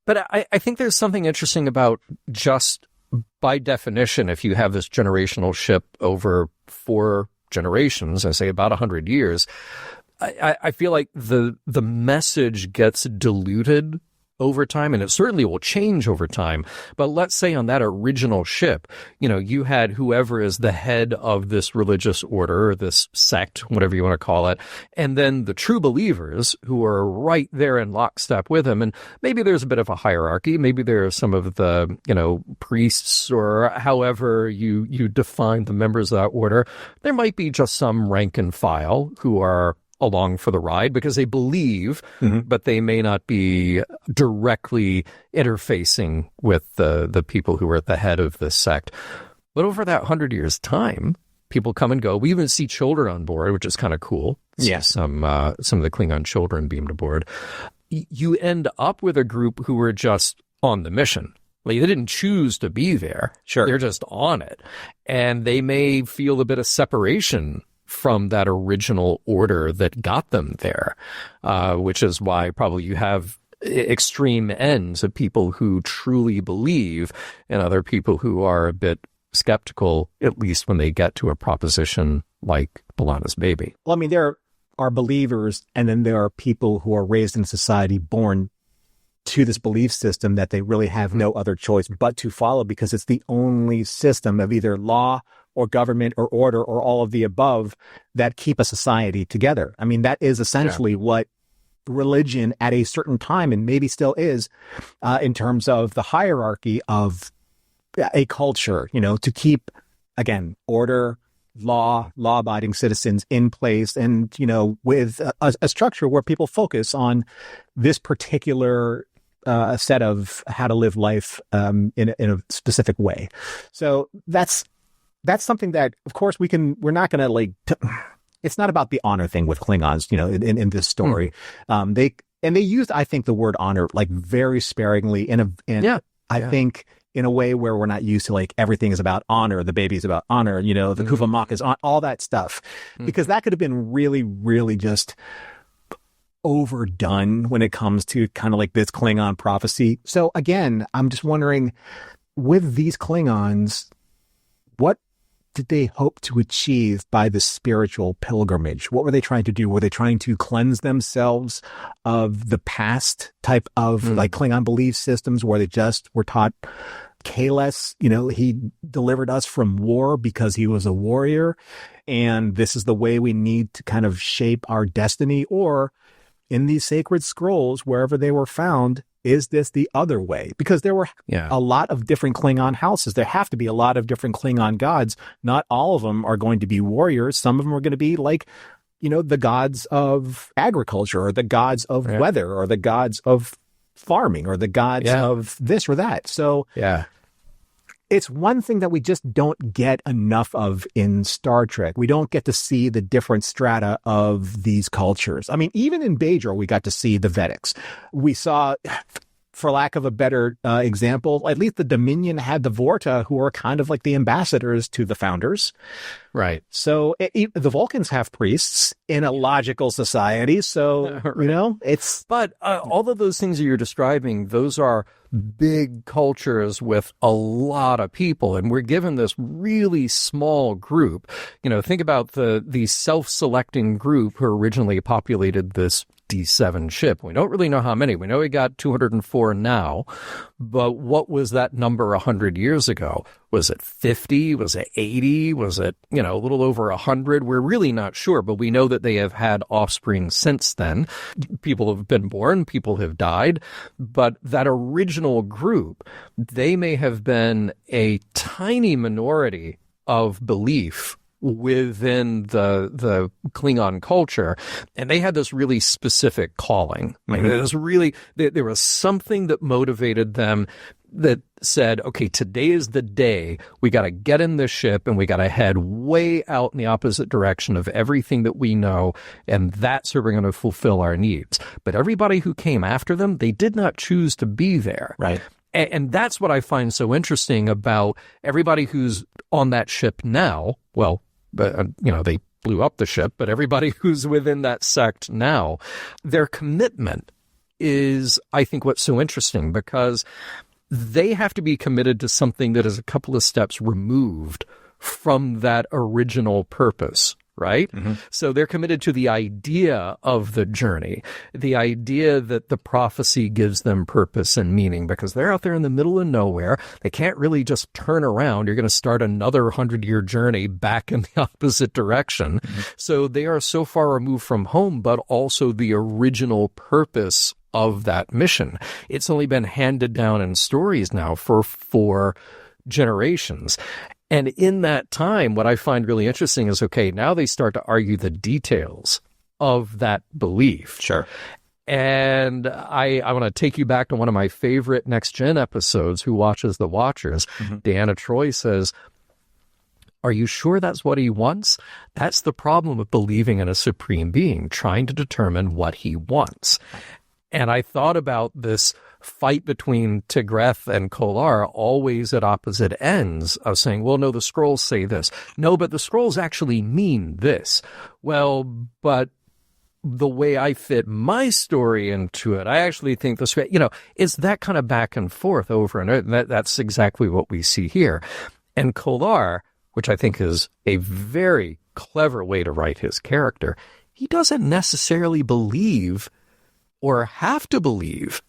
But I think there's something interesting about, just by definition, if you have this generational ship over 4 generations, I say about 100 years, I feel like the message gets diluted over time, and it certainly will change over time. But let's say on that original ship, you had whoever is the head of this religious order, or this sect, whatever you want to call it, and then the true believers who are right there in lockstep with him. And maybe there's a bit of a hierarchy. Maybe there are some of the, priests, or however you define the members of that order. There might be just some rank and file who are along for the ride because they believe, but they may not be directly interfacing with the people who are at the head of this sect. But over that 100 years' time, people come and go. We even see children on board, which is kind of cool. Yeah. Some of the Klingon children beamed aboard. You end up with a group who were just on the mission. Like, they didn't choose to be there. Sure. They're just on it. And they may feel a bit of separation from that original order that got them there, which is why probably you have extreme ends of people who truly believe and other people who are a bit skeptical, at least when they get to a proposition like B'Elanna's baby. Well, I mean, there are believers, and then there are people who are raised in society, born to this belief system that they really have no other choice but to follow, because it's the only system of either law or government or order or all of the above that keep a society together. I mean, that is essentially what religion at a certain time, and maybe still is, in terms of the hierarchy of a culture, to keep, again, order, law-abiding citizens in place, and, with a structure where people focus on this particular set of how to live life in a specific way. So that's something that, of course, we're not going to it's not about the honor thing with Klingons, in this story. They used, I think, the word honor like very sparingly I think in a way where we're not used to, like, everything is about honor. The baby is about honor, the Kuvamok is on, all that stuff, because that could have been really, really just overdone when it comes to kind of like this Klingon prophecy. So again, I'm just wondering, with these Klingons, what did they hope to achieve by the spiritual pilgrimage? What were they trying to do? Were they trying to cleanse themselves of the past type of like Klingon belief systems where they just were taught Kahless, he delivered us from war because he was a warrior, and this is the way we need to kind of shape our destiny? Or in these sacred scrolls, wherever they were found, is this the other way? Because there were a lot of different Klingon houses. There have to be a lot of different Klingon gods. Not all of them are going to be warriors. Some of them are going to be like, the gods of agriculture, or the gods of weather, or the gods of farming, or the gods of this or that. So it's one thing that we just don't get enough of in Star Trek. We don't get to see the different strata of these cultures. I mean, even in Voyager, we got to see the Vedics. We saw, for lack of a better example, at least the Dominion had the Vorta, who are kind of like the ambassadors to the founders. Right. So the Vulcans have priests in a logical society. So, it's... But all of those things that you're describing, those are big cultures with a lot of people. And we're given this really small group. Think about the self-selecting group who originally populated this D7 ship. We don't really know how many. We know we got 204 now, but what was that number 100 years ago? Was it 50? Was it 80? Was it, a little over 100? We're really not sure, but we know that they have had offspring since then. People have been born, people have died, but that original group, they may have been a tiny minority of belief within the Klingon culture, and they had this really specific calling. Like, there was something that motivated them that said, okay, today is the day. We got to get in this ship and we got to head way out in the opposite direction of everything that we know, and that's where we're going to fulfill our needs. But everybody who came after them, they did not choose to be there. Right. And that's what I find so interesting about everybody who's on that ship now. Well, but they blew up the ship, but everybody who's within that sect now, their commitment is, I think, what's so interesting, because they have to be committed to something that is a couple of steps removed from that original purpose. Right? Mm-hmm. So they're committed to the idea of the journey, the idea that the prophecy gives them purpose and meaning, because they're out there in the middle of nowhere. They can't really just turn around. You're going to start another 100-year journey back in the opposite direction. Mm-hmm. So they are so far removed from home, but also the original purpose of that mission. It's only been handed down in stories now for 4 generations. And in that time, what I find really interesting is, okay, now they start to argue the details of that belief. Sure. And I want to take you back to one of my favorite Next Gen episodes, Who Watches the Watchers. Mm-hmm. Deanna Troi says, are you sure that's what he wants? That's the problem with believing in a supreme being, trying to determine what he wants. And I thought about this fight between Tigreth and Kolar, always at opposite ends of saying, well, no, the scrolls say this. No, but the scrolls actually mean this. Well, but the way I fit my story into it, I actually think this way, it's that kind of back and forth over and over. That's exactly what we see here. And Kolar, which I think is a very clever way to write his character, he doesn't necessarily believe or have to believe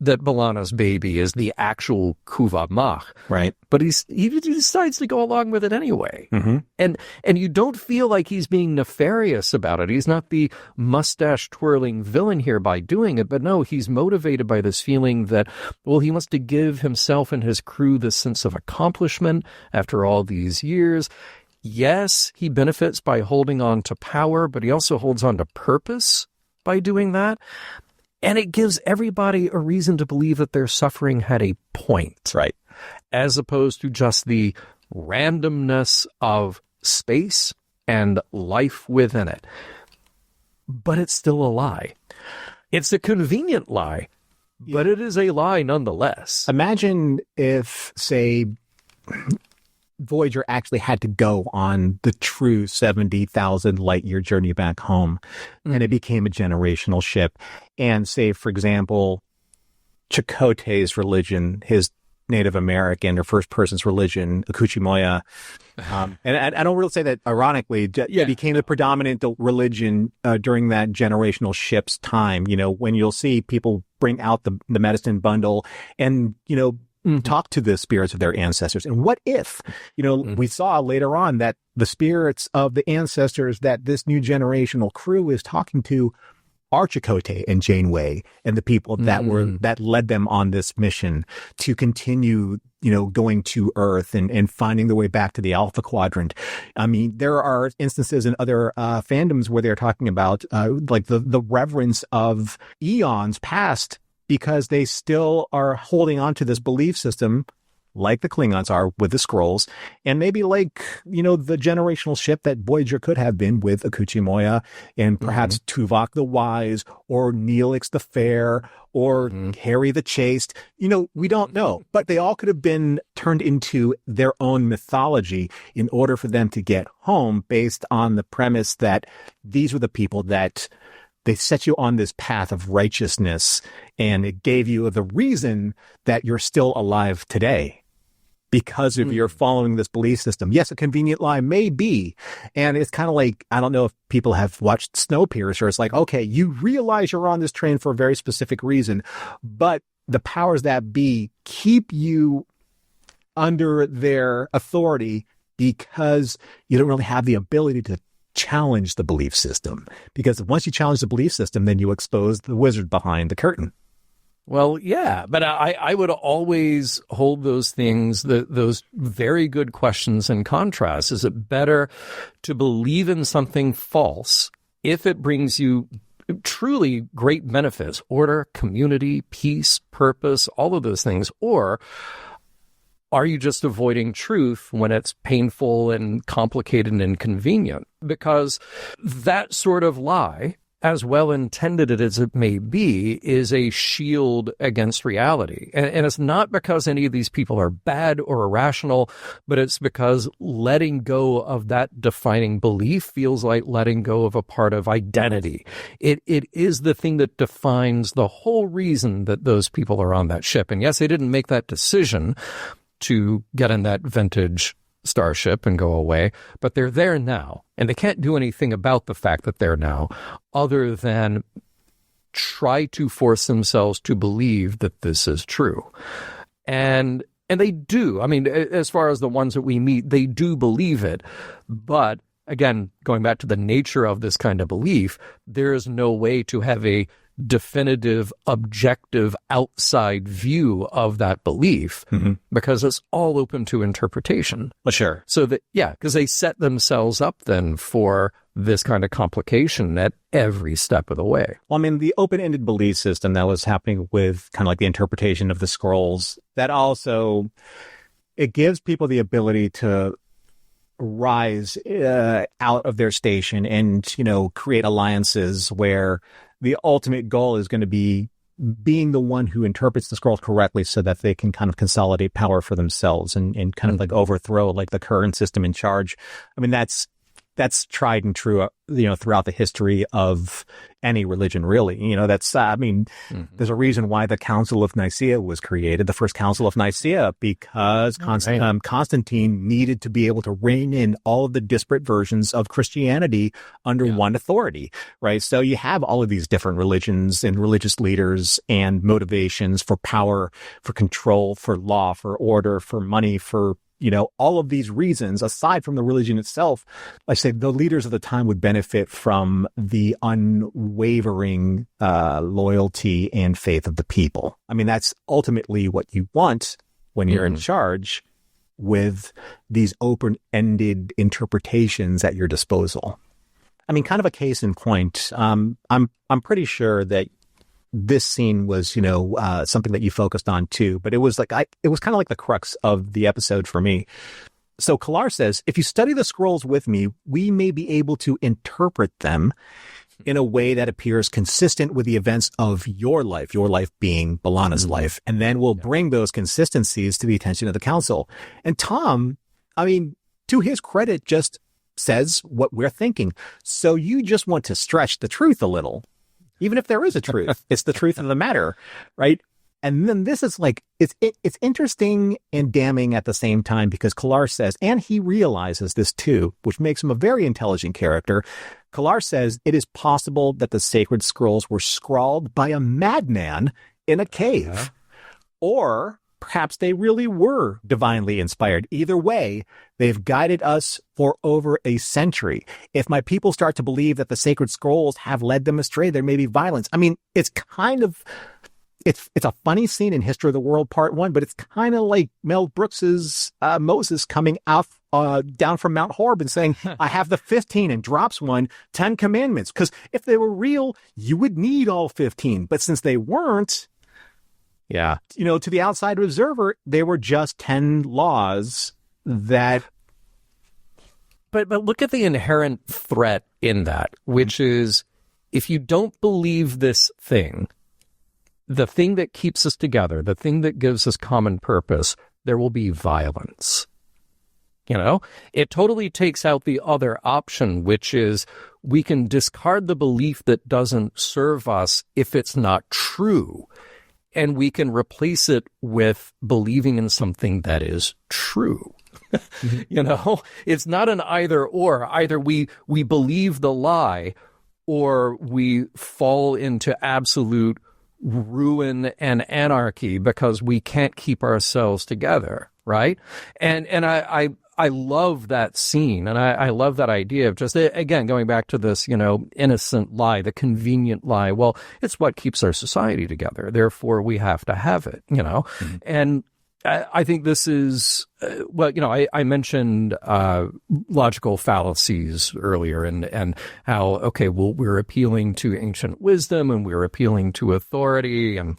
that B'Elanna's baby is the actual Kuva Mach. Right. But he decides to go along with it anyway. Mm-hmm. And you don't feel like he's being nefarious about it. He's not the mustache-twirling villain here by doing it, but no, he's motivated by this feeling that, well, he wants to give himself and his crew this sense of accomplishment after all these years. Yes, he benefits by holding on to power, but he also holds on to purpose by doing that. And it gives everybody a reason to believe that their suffering had a point. Right. As opposed to just the randomness of space and life within it. But it's still a lie. It's a convenient lie, but it is a lie nonetheless. Imagine if, say, Voyager actually had to go on the true 70,000 light-year journey back home, and it became a generational ship. And say, for example, Chakotay's religion, his Native American or First Person's religion, Akuchimoya, and I don't really say that ironically, became the predominant religion during that generational ship's time. When you'll see people bring out the medicine bundle and, talk to the spirits of their ancestors. And what if, we saw later on that the spirits of the ancestors that this new generational crew is talking to Chakotay and Janeway and the people that led them on this mission to continue, going to Earth and finding their way back to the Alpha Quadrant. I mean, there are instances in other fandoms where they're talking about like the reverence of eons past, because they still are holding on to this belief system like the Klingons are with the Skrulls, and maybe like, the generational ship that Voyager could have been with Akuchi Moya and perhaps Tuvok the Wise or Neelix the Fair or Harry the Chaste. We don't know, but they all could have been turned into their own mythology in order for them to get home, based on the premise that these were the people that they set you on this path of righteousness, and it gave you the reason that you're still alive today because of you're following this belief system. Yes, a convenient lie may be. And it's kind of like, I don't know if people have watched Snowpiercer. It's like, okay, you realize you're on this train for a very specific reason, but the powers that be keep you under their authority because you don't really have the ability to challenge the belief system. Because once you challenge the belief system, then you expose the wizard behind the curtain. Well, yeah, but I would always hold those things, those very good questions in contrast. Is it better to believe in something false if it brings you truly great benefits, order, community, peace, purpose, all of those things, or are you just avoiding truth when it's painful and complicated and inconvenient? Because that sort of lie, as well intended as it may be, is a shield against reality. And it's not because any of these people are bad or irrational, but it's because letting go of that defining belief feels like letting go of a part of identity. It is the thing that defines the whole reason that those people are on that ship. And yes, they didn't make that decision to get in that vintage starship and go away, but they're there now, and they can't do anything about the fact that they're now, other than try to force themselves to believe that this is true. And they do. I mean, as far as the ones that we meet, they do believe it. But again, going back to the nature of this kind of belief, there is no way to have a definitive, objective, outside view of that belief, because it's all open to interpretation. Well, sure. So that, because they set themselves up then for this kind of complication at every step of the way. Well, I mean, the open-ended belief system that was happening with kind of like the interpretation of the scrolls, that also, it gives people the ability to rise out of their station and, create alliances where the ultimate goal is going to be being the one who interprets the scrolls correctly so that they can kind of consolidate power for themselves and kind of like overthrow like the current system in charge. I mean, that's tried and true, throughout the history of any religion, really. There's a reason why the Council of Nicaea was created, the first Council of Nicaea, because Constantine needed to be able to rein in all of the disparate versions of Christianity under one authority, right? So you have all of these different religions and religious leaders and motivations for power, for control, for law, for order, for money, for all of these reasons, aside from the religion itself. I say the leaders of the time would benefit from the unwavering loyalty and faith of the people. I mean, that's ultimately what you want when you're in charge, with these open-ended interpretations at your disposal. I mean, kind of a case in point. I'm pretty sure that this scene was, something that you focused on too, but it was kind of like the crux of the episode for me. So Kalar says, if you study the scrolls with me, we may be able to interpret them in a way that appears consistent with the events of your life being B'Elanna's life. And then we'll bring those consistencies to the attention of the council. And Tom, I mean, to his credit, just says what we're thinking. So you just want to stretch the truth a little. Even if there is a truth, it's the truth of the matter, right? And then this is like, it's interesting and damning at the same time, because Kalar says, and he realizes this too, which makes him a very intelligent character. Kalar says it is possible that the sacred scrolls were scrawled by a madman in a cave. Or perhaps they really were divinely inspired. Either way, they've guided us for over a century. If my people start to believe that the sacred scrolls have led them astray, there may be violence. I mean, it's kind of, it's a funny scene in History of the World Part 1, but it's kind of like Mel Brooks's Moses coming out down from Mount Horeb and saying, I have the 15, and drops 10 commandments. Because if they were real, you would need all 15. But since they weren't, Yeah. to the outside observer, they were just 10 laws that... But look at the inherent threat in that, which is, if you don't believe this thing, the thing that keeps us together, the thing that gives us common purpose, there will be violence. It totally takes out the other option, which is we can discard the belief that doesn't serve us if it's not true. And we can replace it with believing in something that is true. It's not an either or. Either we believe the lie, or we fall into absolute ruin and anarchy because we can't keep ourselves together, right? And I love that scene, and I love that idea of just, again, going back to this, innocent lie, the convenient lie. Well, it's what keeps our society together. Therefore, we have to have it, Mm-hmm. And I think this is, I mentioned logical fallacies earlier and how, okay, well, we're appealing to ancient wisdom and we're appealing to authority, and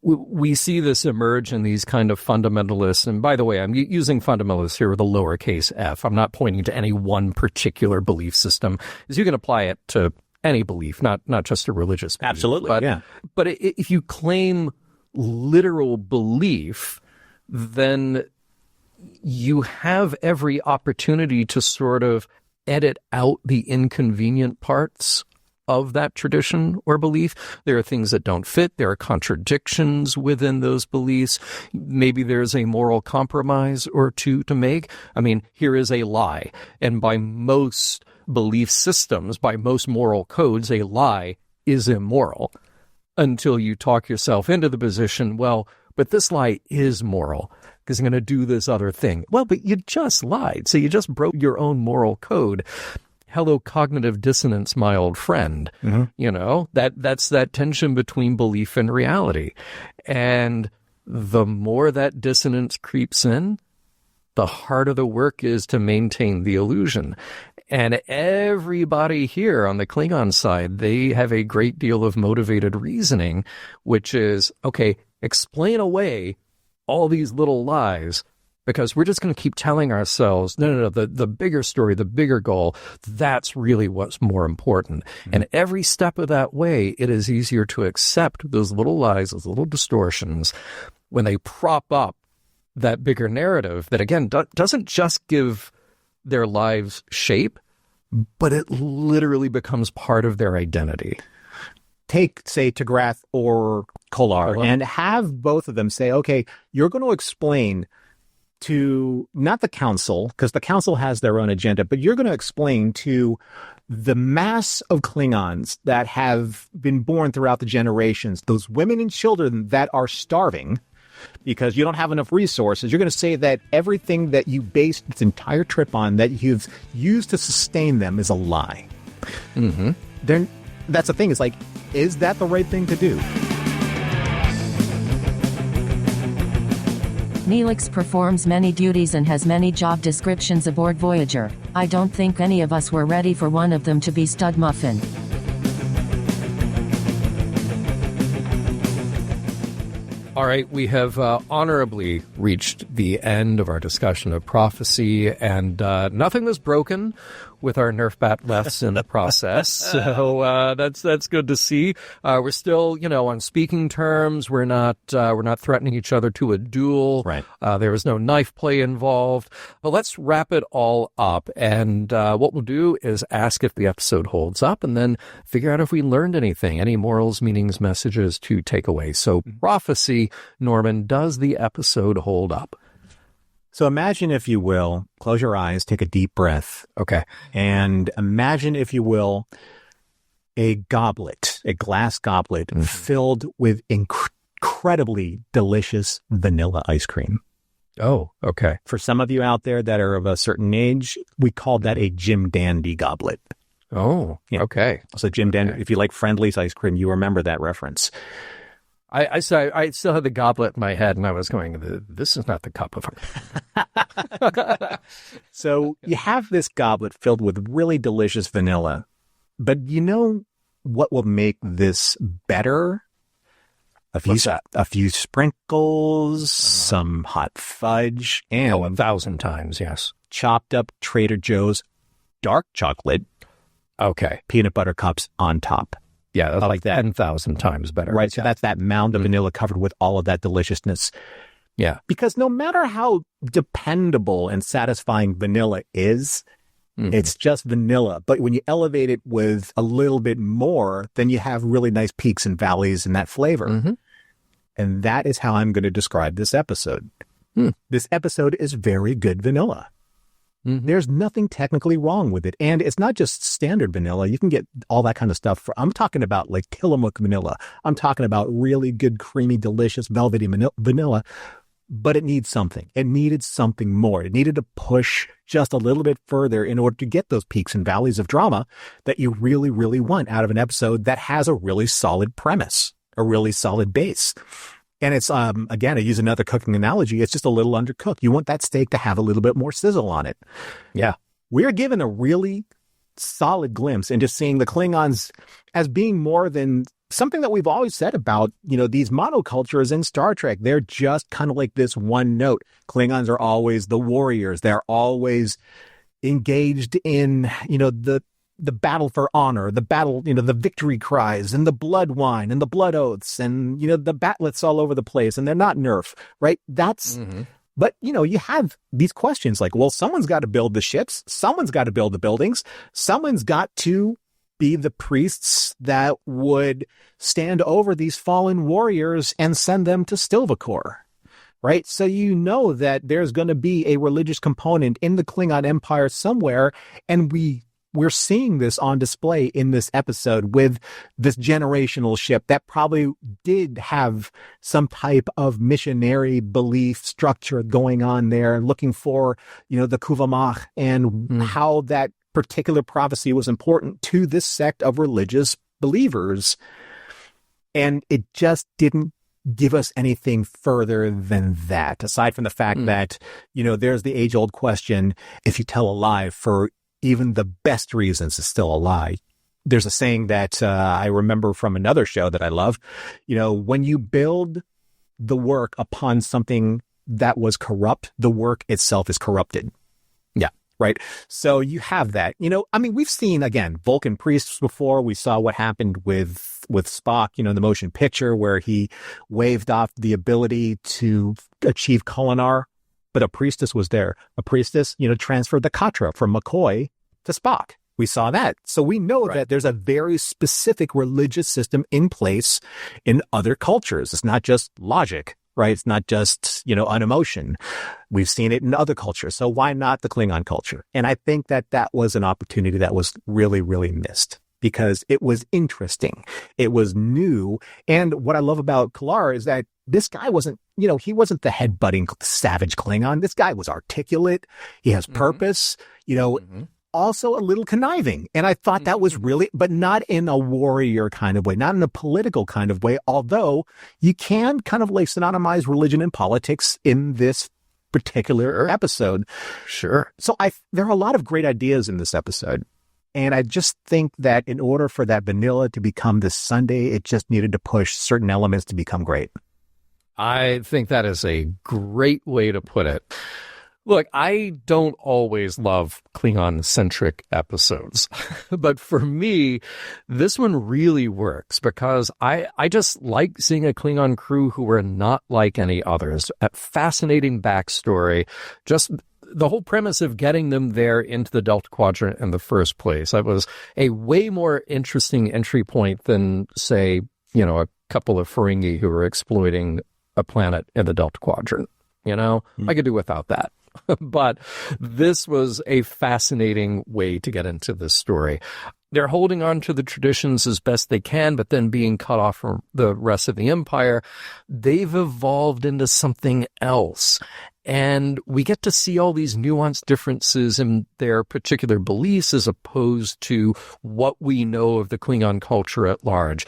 we see this emerge in these kind of fundamentalists. And by the way, I'm using fundamentalists here with a lowercase f. I'm not pointing to any one particular belief system, because you can apply it to any belief, not just a religious belief. Absolutely, yeah. But if you claim literal belief, then you have every opportunity to sort of edit out the inconvenient parts of that tradition or belief. There are things that don't fit. There are contradictions within those beliefs. Maybe there's a moral compromise or two to make. I mean, here is a lie. And by most belief systems, by most moral codes, a lie is immoral, until you talk yourself into the position, well, but this lie is moral because I'm going to do this other thing. Well, but you just lied. So you just broke your own moral code. Hello, cognitive dissonance, my old friend. Mm-hmm. That's that tension between belief and reality. And the more that dissonance creeps in, the harder the work is to maintain the illusion. And everybody here on the Klingon side, they have a great deal of motivated reasoning, which is, okay, explain away all these little lies, because we're just going to keep telling ourselves, no, the bigger story, the bigger goal, that's really what's more important. Mm-hmm. And every step of that way, it is easier to accept those little lies, those little distortions, when they prop up that bigger narrative that, again, doesn't just give their lives shape, but it literally becomes part of their identity. Take, say, Tigrath or Kolar, and have both of them say, okay, you're going to explain to, not the council, because the council has their own agenda, but you're going to explain to the mass of Klingons that have been born throughout the generations, those women and children that are starving because you don't have enough resources. You're going to say that everything that you based this entire trip on, that you've used to sustain them, is a lie. Mm-hmm. Then that's the thing. It's like, is that the right thing to do? Neelix performs many duties and has many job descriptions aboard Voyager. I don't think any of us were ready for one of them to be Stud Muffin. All right, we have honorably reached the end of our discussion of prophecy, and nothing was broken with our Nerf bat lefts in the process. So that's good to see. We're still, on speaking terms. We're not threatening each other to a duel. Right. There was no knife play involved. But let's wrap it all up. And what we'll do is ask if the episode holds up, and then figure out if we learned anything, any morals, meanings, messages to take away. So prophecy, Norman, does the episode hold up? So imagine, if you will, close your eyes, take a deep breath. Okay. And imagine, if you will, a goblet, a glass goblet filled with incredible incredibly delicious vanilla ice cream. Oh, okay. For some of you out there that are of a certain age, we call that a Jim Dandy goblet. Oh, yeah. Okay. So Jim Dandy, if you like Friendly's ice cream, you remember that reference. I still had the goblet in my head, and I was going, this is not the cup of her. So you have this goblet filled with really delicious vanilla. But you know what will make this better? A few sprinkles, some hot fudge, and 1,000 times, yes. Chopped up Trader Joe's dark chocolate. Okay. Peanut butter cups on top. Yeah, that's like that. 10,000 times better. Right. So that's that mound of vanilla covered with all of that deliciousness. Yeah. Because no matter how dependable and satisfying vanilla is, it's just vanilla. But when you elevate it with a little bit more, then you have really nice peaks and valleys in that flavor. And that is how I'm going to describe this episode. This episode is very good vanilla. There's nothing technically wrong with it. And it's not just standard vanilla. You can get all that kind of stuff. I'm talking about like Tillamook vanilla. I'm talking about really good, creamy, delicious, velvety vanilla. But it needs something. It needed something more. It needed to push just a little bit further in order to get those peaks and valleys of drama that you really, really want out of an episode that has a really solid premise, a really solid base. And it's, again, I use another cooking analogy. It's just a little undercooked. You want that steak to have a little bit more sizzle on it. Yeah. We're given a really solid glimpse into seeing the Klingons as being more than something that we've always said about, these monocultures in Star Trek. They're just kind of like this one note. Klingons are always the warriors. They're always engaged in, the battle for honor, the battle, the victory cries and the blood wine and the blood oaths and, the batlets all over the place. And they're not nerf, right? That's, but, you have these questions like, well, someone's got to build the ships. Someone's got to build the buildings. Someone's got to be the priests that would stand over these fallen warriors and send them to Stilvacor, right? So that there's going to be a religious component in the Klingon Empire somewhere, and we're seeing this on display in this episode with this generational ship that probably did have some type of missionary belief structure going on there, looking for, the Kuvamach and how that particular prophecy was important to this sect of religious believers. And it just didn't give us anything further than that, aside from the fact that, there's the age-old question, if you tell a lie for even the best reasons, it's still a lie. There's a saying that I remember from another show that I love, when you build the work upon something that was corrupt, the work itself is corrupted. Yeah. Right. So you have that, we've seen, again, Vulcan priests before. We saw what happened with Spock, the motion picture where he waved off the ability to achieve Kolinar. But a priestess was there. A priestess, transferred the Katra from McCoy to Spock. We saw that. So we know that there's a very specific religious system in place in other cultures. It's not just logic, right? It's not just, an emotion. We've seen it in other cultures. So why not the Klingon culture? And I think that was an opportunity that was really, really missed because it was interesting. It was new. And what I love about Kalar is that this guy wasn't, he wasn't the headbutting savage Klingon. This guy was articulate. He has purpose, also a little conniving. And I thought that was really, but not in a warrior kind of way, not in a political kind of way, although you can kind of like synonymize religion and politics in this particular episode. Sure. So there are a lot of great ideas in this episode. And I just think that in order for that vanilla to become this sundae, it just needed to push certain elements to become great. I think that is a great way to put it. Look, I don't always love Klingon-centric episodes, but for me, this one really works because I just like seeing a Klingon crew who are not like any others. A fascinating backstory, just the whole premise of getting them there into the Delta Quadrant in the first place. That was a way more interesting entry point than, say, a couple of Ferengi who were exploiting a planet in the Delta Quadrant. I could do without that. But this was a fascinating way to get into this story. They're holding on to the traditions as best they can, but then being cut off from the rest of the empire. They've evolved into something else. And we get to see all these nuanced differences in their particular beliefs as opposed to what we know of the Klingon culture at large.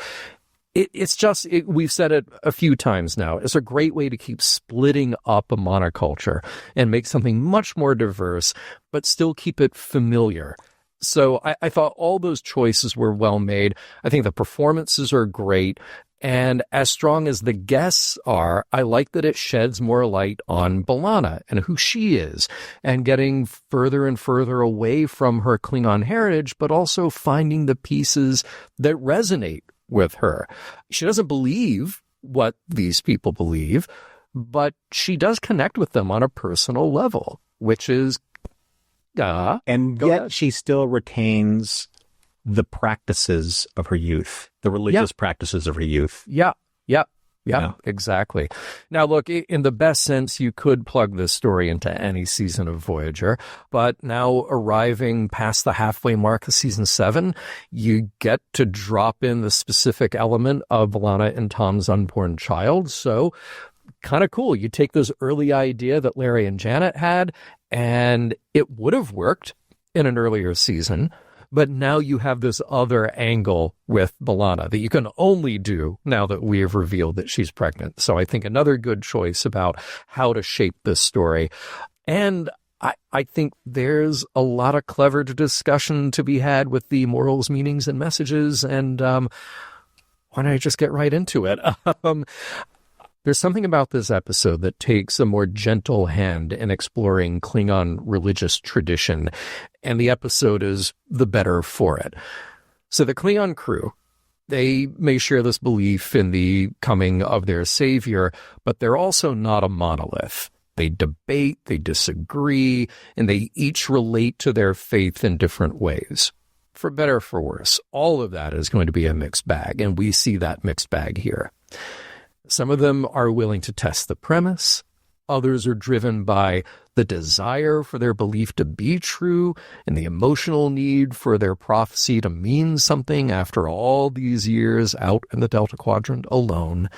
We've said it a few times now, it's a great way to keep splitting up a monoculture and make something much more diverse, but still keep it familiar. So I thought all those choices were well made. I think the performances are great. And as strong as the guests are, I like that it sheds more light on B'Elanna and who she is, and getting further and further away from her Klingon heritage, but also finding the pieces that resonate with her. She doesn't believe what these people believe, but she does connect with them on a personal level, which is and yet she still retains the practices of her youth, the religious practices of her youth. Yeah, exactly. Now, look, in the best sense, you could plug this story into any season of Voyager, but now arriving past the halfway mark of season 7, you get to drop in the specific element of B'Elanna and Tom's unborn child. So kind of cool. You take this early idea that Larry and Janet had, and it would have worked in an earlier season, but now you have this other angle with B'Elanna that you can only do now that we have revealed that she's pregnant. So I think another good choice about how to shape this story. And I think there's a lot of clever discussion to be had with the morals, meanings, and messages. And why don't I just get right into it? There's something about this episode that takes a more gentle hand in exploring Klingon religious tradition, and the episode is the better for it. So the Klingon crew, they may share this belief in the coming of their savior, but they're also not a monolith. They debate, they disagree, and they each relate to their faith in different ways. For better or for worse, all of that is going to be a mixed bag, and we see that mixed bag here. Some of them are willing to test the premise. Others are driven by the desire for their belief to be true and the emotional need for their prophecy to mean something after all these years out in the Delta Quadrant alone.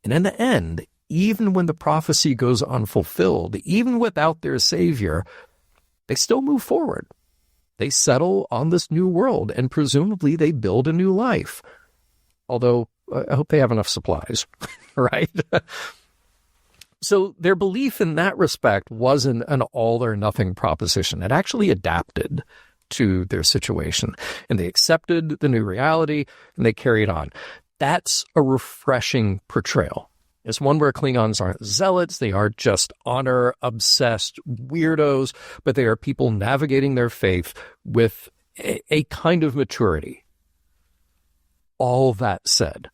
And in the end, even when the prophecy goes unfulfilled, even without their savior, they still move forward. They settle on this new world, and presumably they build a new life. Although I hope they have enough supplies, right? So their belief in that respect wasn't an all-or-nothing proposition. It actually adapted to their situation, and they accepted the new reality, and they carried on. That's a refreshing portrayal. It's one where Klingons aren't zealots, they aren't just honor-obsessed weirdos, but they are people navigating their faith with a kind of maturity. All that said,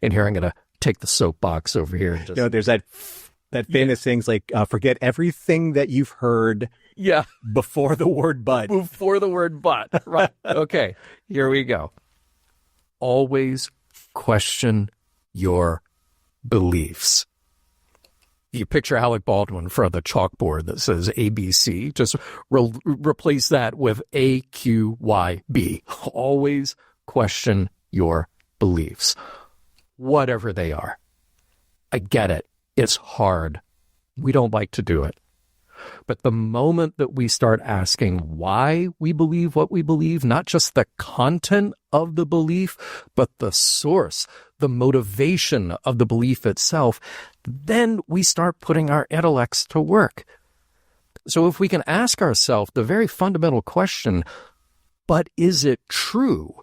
and here I'm going to take the soapbox over here. And just, there's that famous things like, forget everything that you've heard before the word but. Before the word but, right. Okay, here we go. Always question your beliefs. You picture Alec Baldwin for the chalkboard that says ABC. Just replace that with AQYB. Always question your beliefs, whatever they are. I get it. It's hard. We don't like to do it. But the moment that we start asking why we believe what we believe, not just the content of the belief, but the source, the motivation of the belief itself, then we start putting our intellects to work. So if we can ask ourselves the very fundamental question, but is it true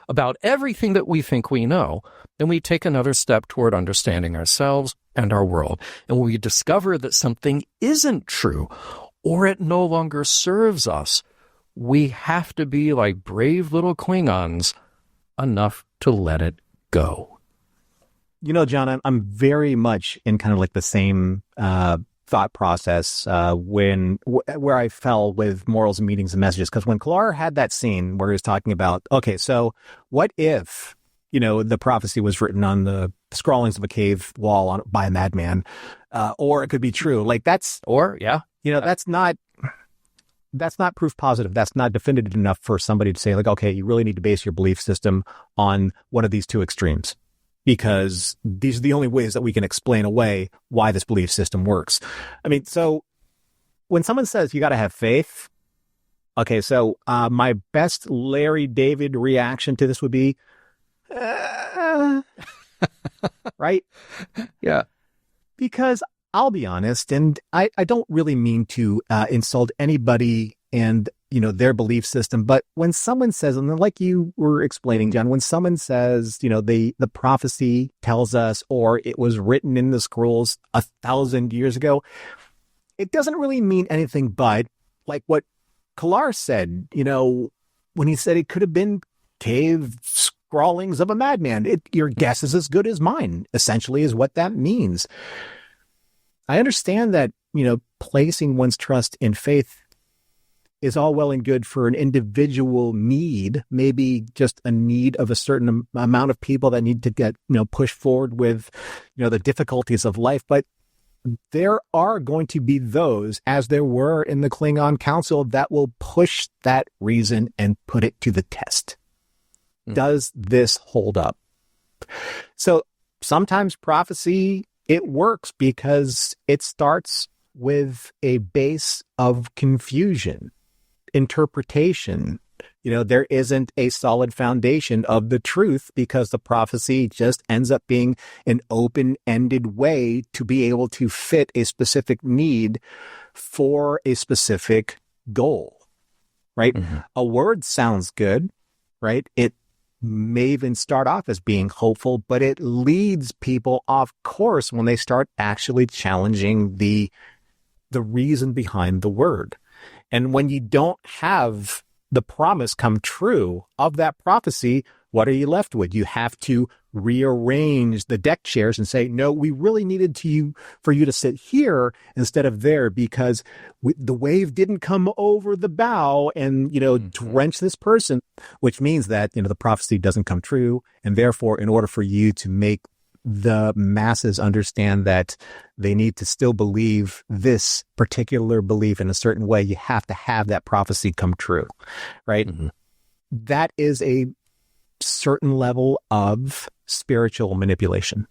about everything that we think we know, then we take another step toward understanding ourselves and our world. And when we discover that something isn't true, or it no longer serves us, we have to be like brave little Klingons enough to let it go. You know, John, I'm very much in kind of like the same thought process where I fell with morals and meanings and messages. Because when K'Ehleyr had that scene where he was talking about, okay, so what if, the prophecy was written on the scrawlings of a cave wall by a madman, or it could be true. Like that's, or yeah, that's not, that's not proof positive. That's not definitive enough for somebody to say, like, okay, you really need to base your belief system on one of these two extremes, because these are the only ways that we can explain away why this belief system works. I mean, so when someone says you got to have faith, okay, so my best Larry David reaction to this would be, right? Yeah. Because I'll be honest, and I don't really mean to insult anybody and, their belief system, but when someone says, and like you were explaining, John, when someone says, the prophecy tells us, or it was written in the scrolls 1,000 years ago, it doesn't really mean anything but like what Kalar said, when he said it could have been cave scrawlings of a madman. Your guess is as good as mine, essentially, is what that means. I understand that, placing one's trust in faith is all well and good for an individual need, maybe just a need of a certain amount of people that need to get, pushed forward with, the difficulties of life. But there are going to be those, as there were in the Klingon Council, that will push that reason and put it to the test. Does this hold up? So sometimes prophecy, it works because it starts with a base of confusion, interpretation. There isn't a solid foundation of the truth because the prophecy just ends up being an open-ended way to be able to fit a specific need for a specific goal, right? Mm-hmm. A word sounds good, right? It may even start off as being hopeful, but it leads people off course when they start actually challenging the reason behind the word. And when you don't have the promise come true of that prophecy, what are you left with? You have to rearrange the deck chairs and say, no, we really needed for you to sit here instead of there because the wave didn't come over the bow and, drench this person, which means that, the prophecy doesn't come true. And therefore, in order for you to make the masses understand that they need to still believe this particular belief in a certain way, you have to have that prophecy come true, right? Mm-hmm. That is a certain level of spiritual manipulation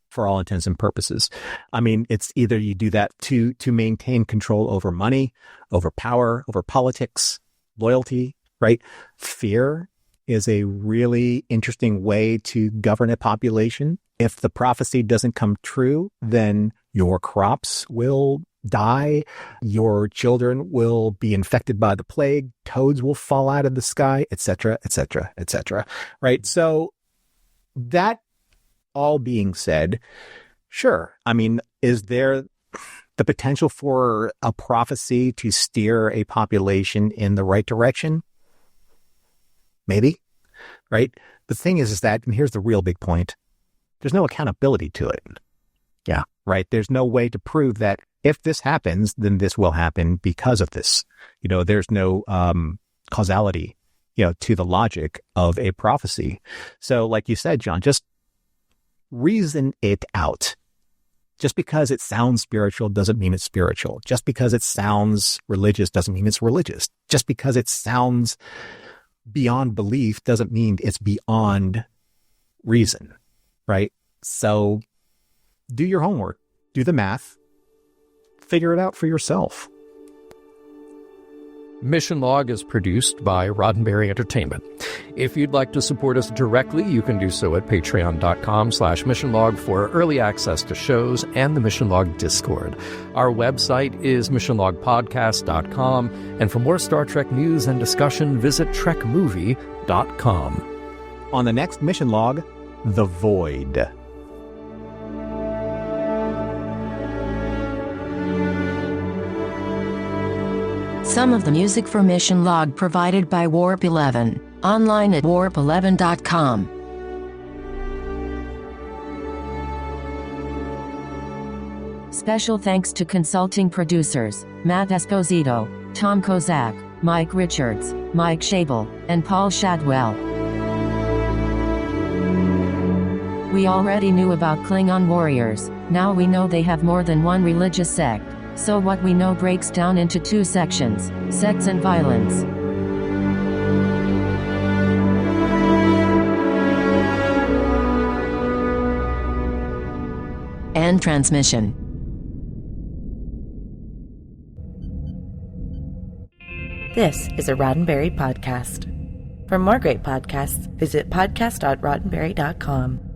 for all intents and purposes. I mean, it's either you do that to maintain control over money, over power, over politics, loyalty, right? Fear is a really interesting way to govern a population. If the prophecy doesn't come true, then your crops will die, your children will be infected by the plague, toads will fall out of the sky, etc., etc., etc. Right? So that all being said, sure. I mean, is there the potential for a prophecy to steer a population in the right direction? Maybe, right? The thing is that, and here's the real big point, there's no accountability to it. Yeah. Right? There's no way to prove that if this happens, then this will happen because of this. There's no causality, to the logic of a prophecy. So like you said, John, just reason it out. Just because it sounds spiritual doesn't mean it's spiritual. Just because it sounds religious doesn't mean it's religious. Just because it sounds beyond belief doesn't mean it's beyond reason, right? So do your homework, do the math, figure it out for yourself. Mission Log is produced by Roddenberry Entertainment. If you'd like to support us directly, you can do so at patreon.com/missionlog for early access to shows and the Mission Log Discord. Our website is missionlogpodcast.com, and for more Star Trek news and discussion, visit trekmovie.com. On the next Mission Log, The Void. Some of the music for Mission Log provided by Warp 11, online at warp11.com. Special thanks to consulting producers, Matt Esposito, Tom Kozak, Mike Richards, Mike Schabel, and Paul Shadwell. We already knew about Klingon warriors, now we know they have more than one religious sect. So what we know breaks down into two sections: sex and violence. And transmission. This is a Roddenberry podcast. For more great podcasts, visit podcast.roddenberry.com.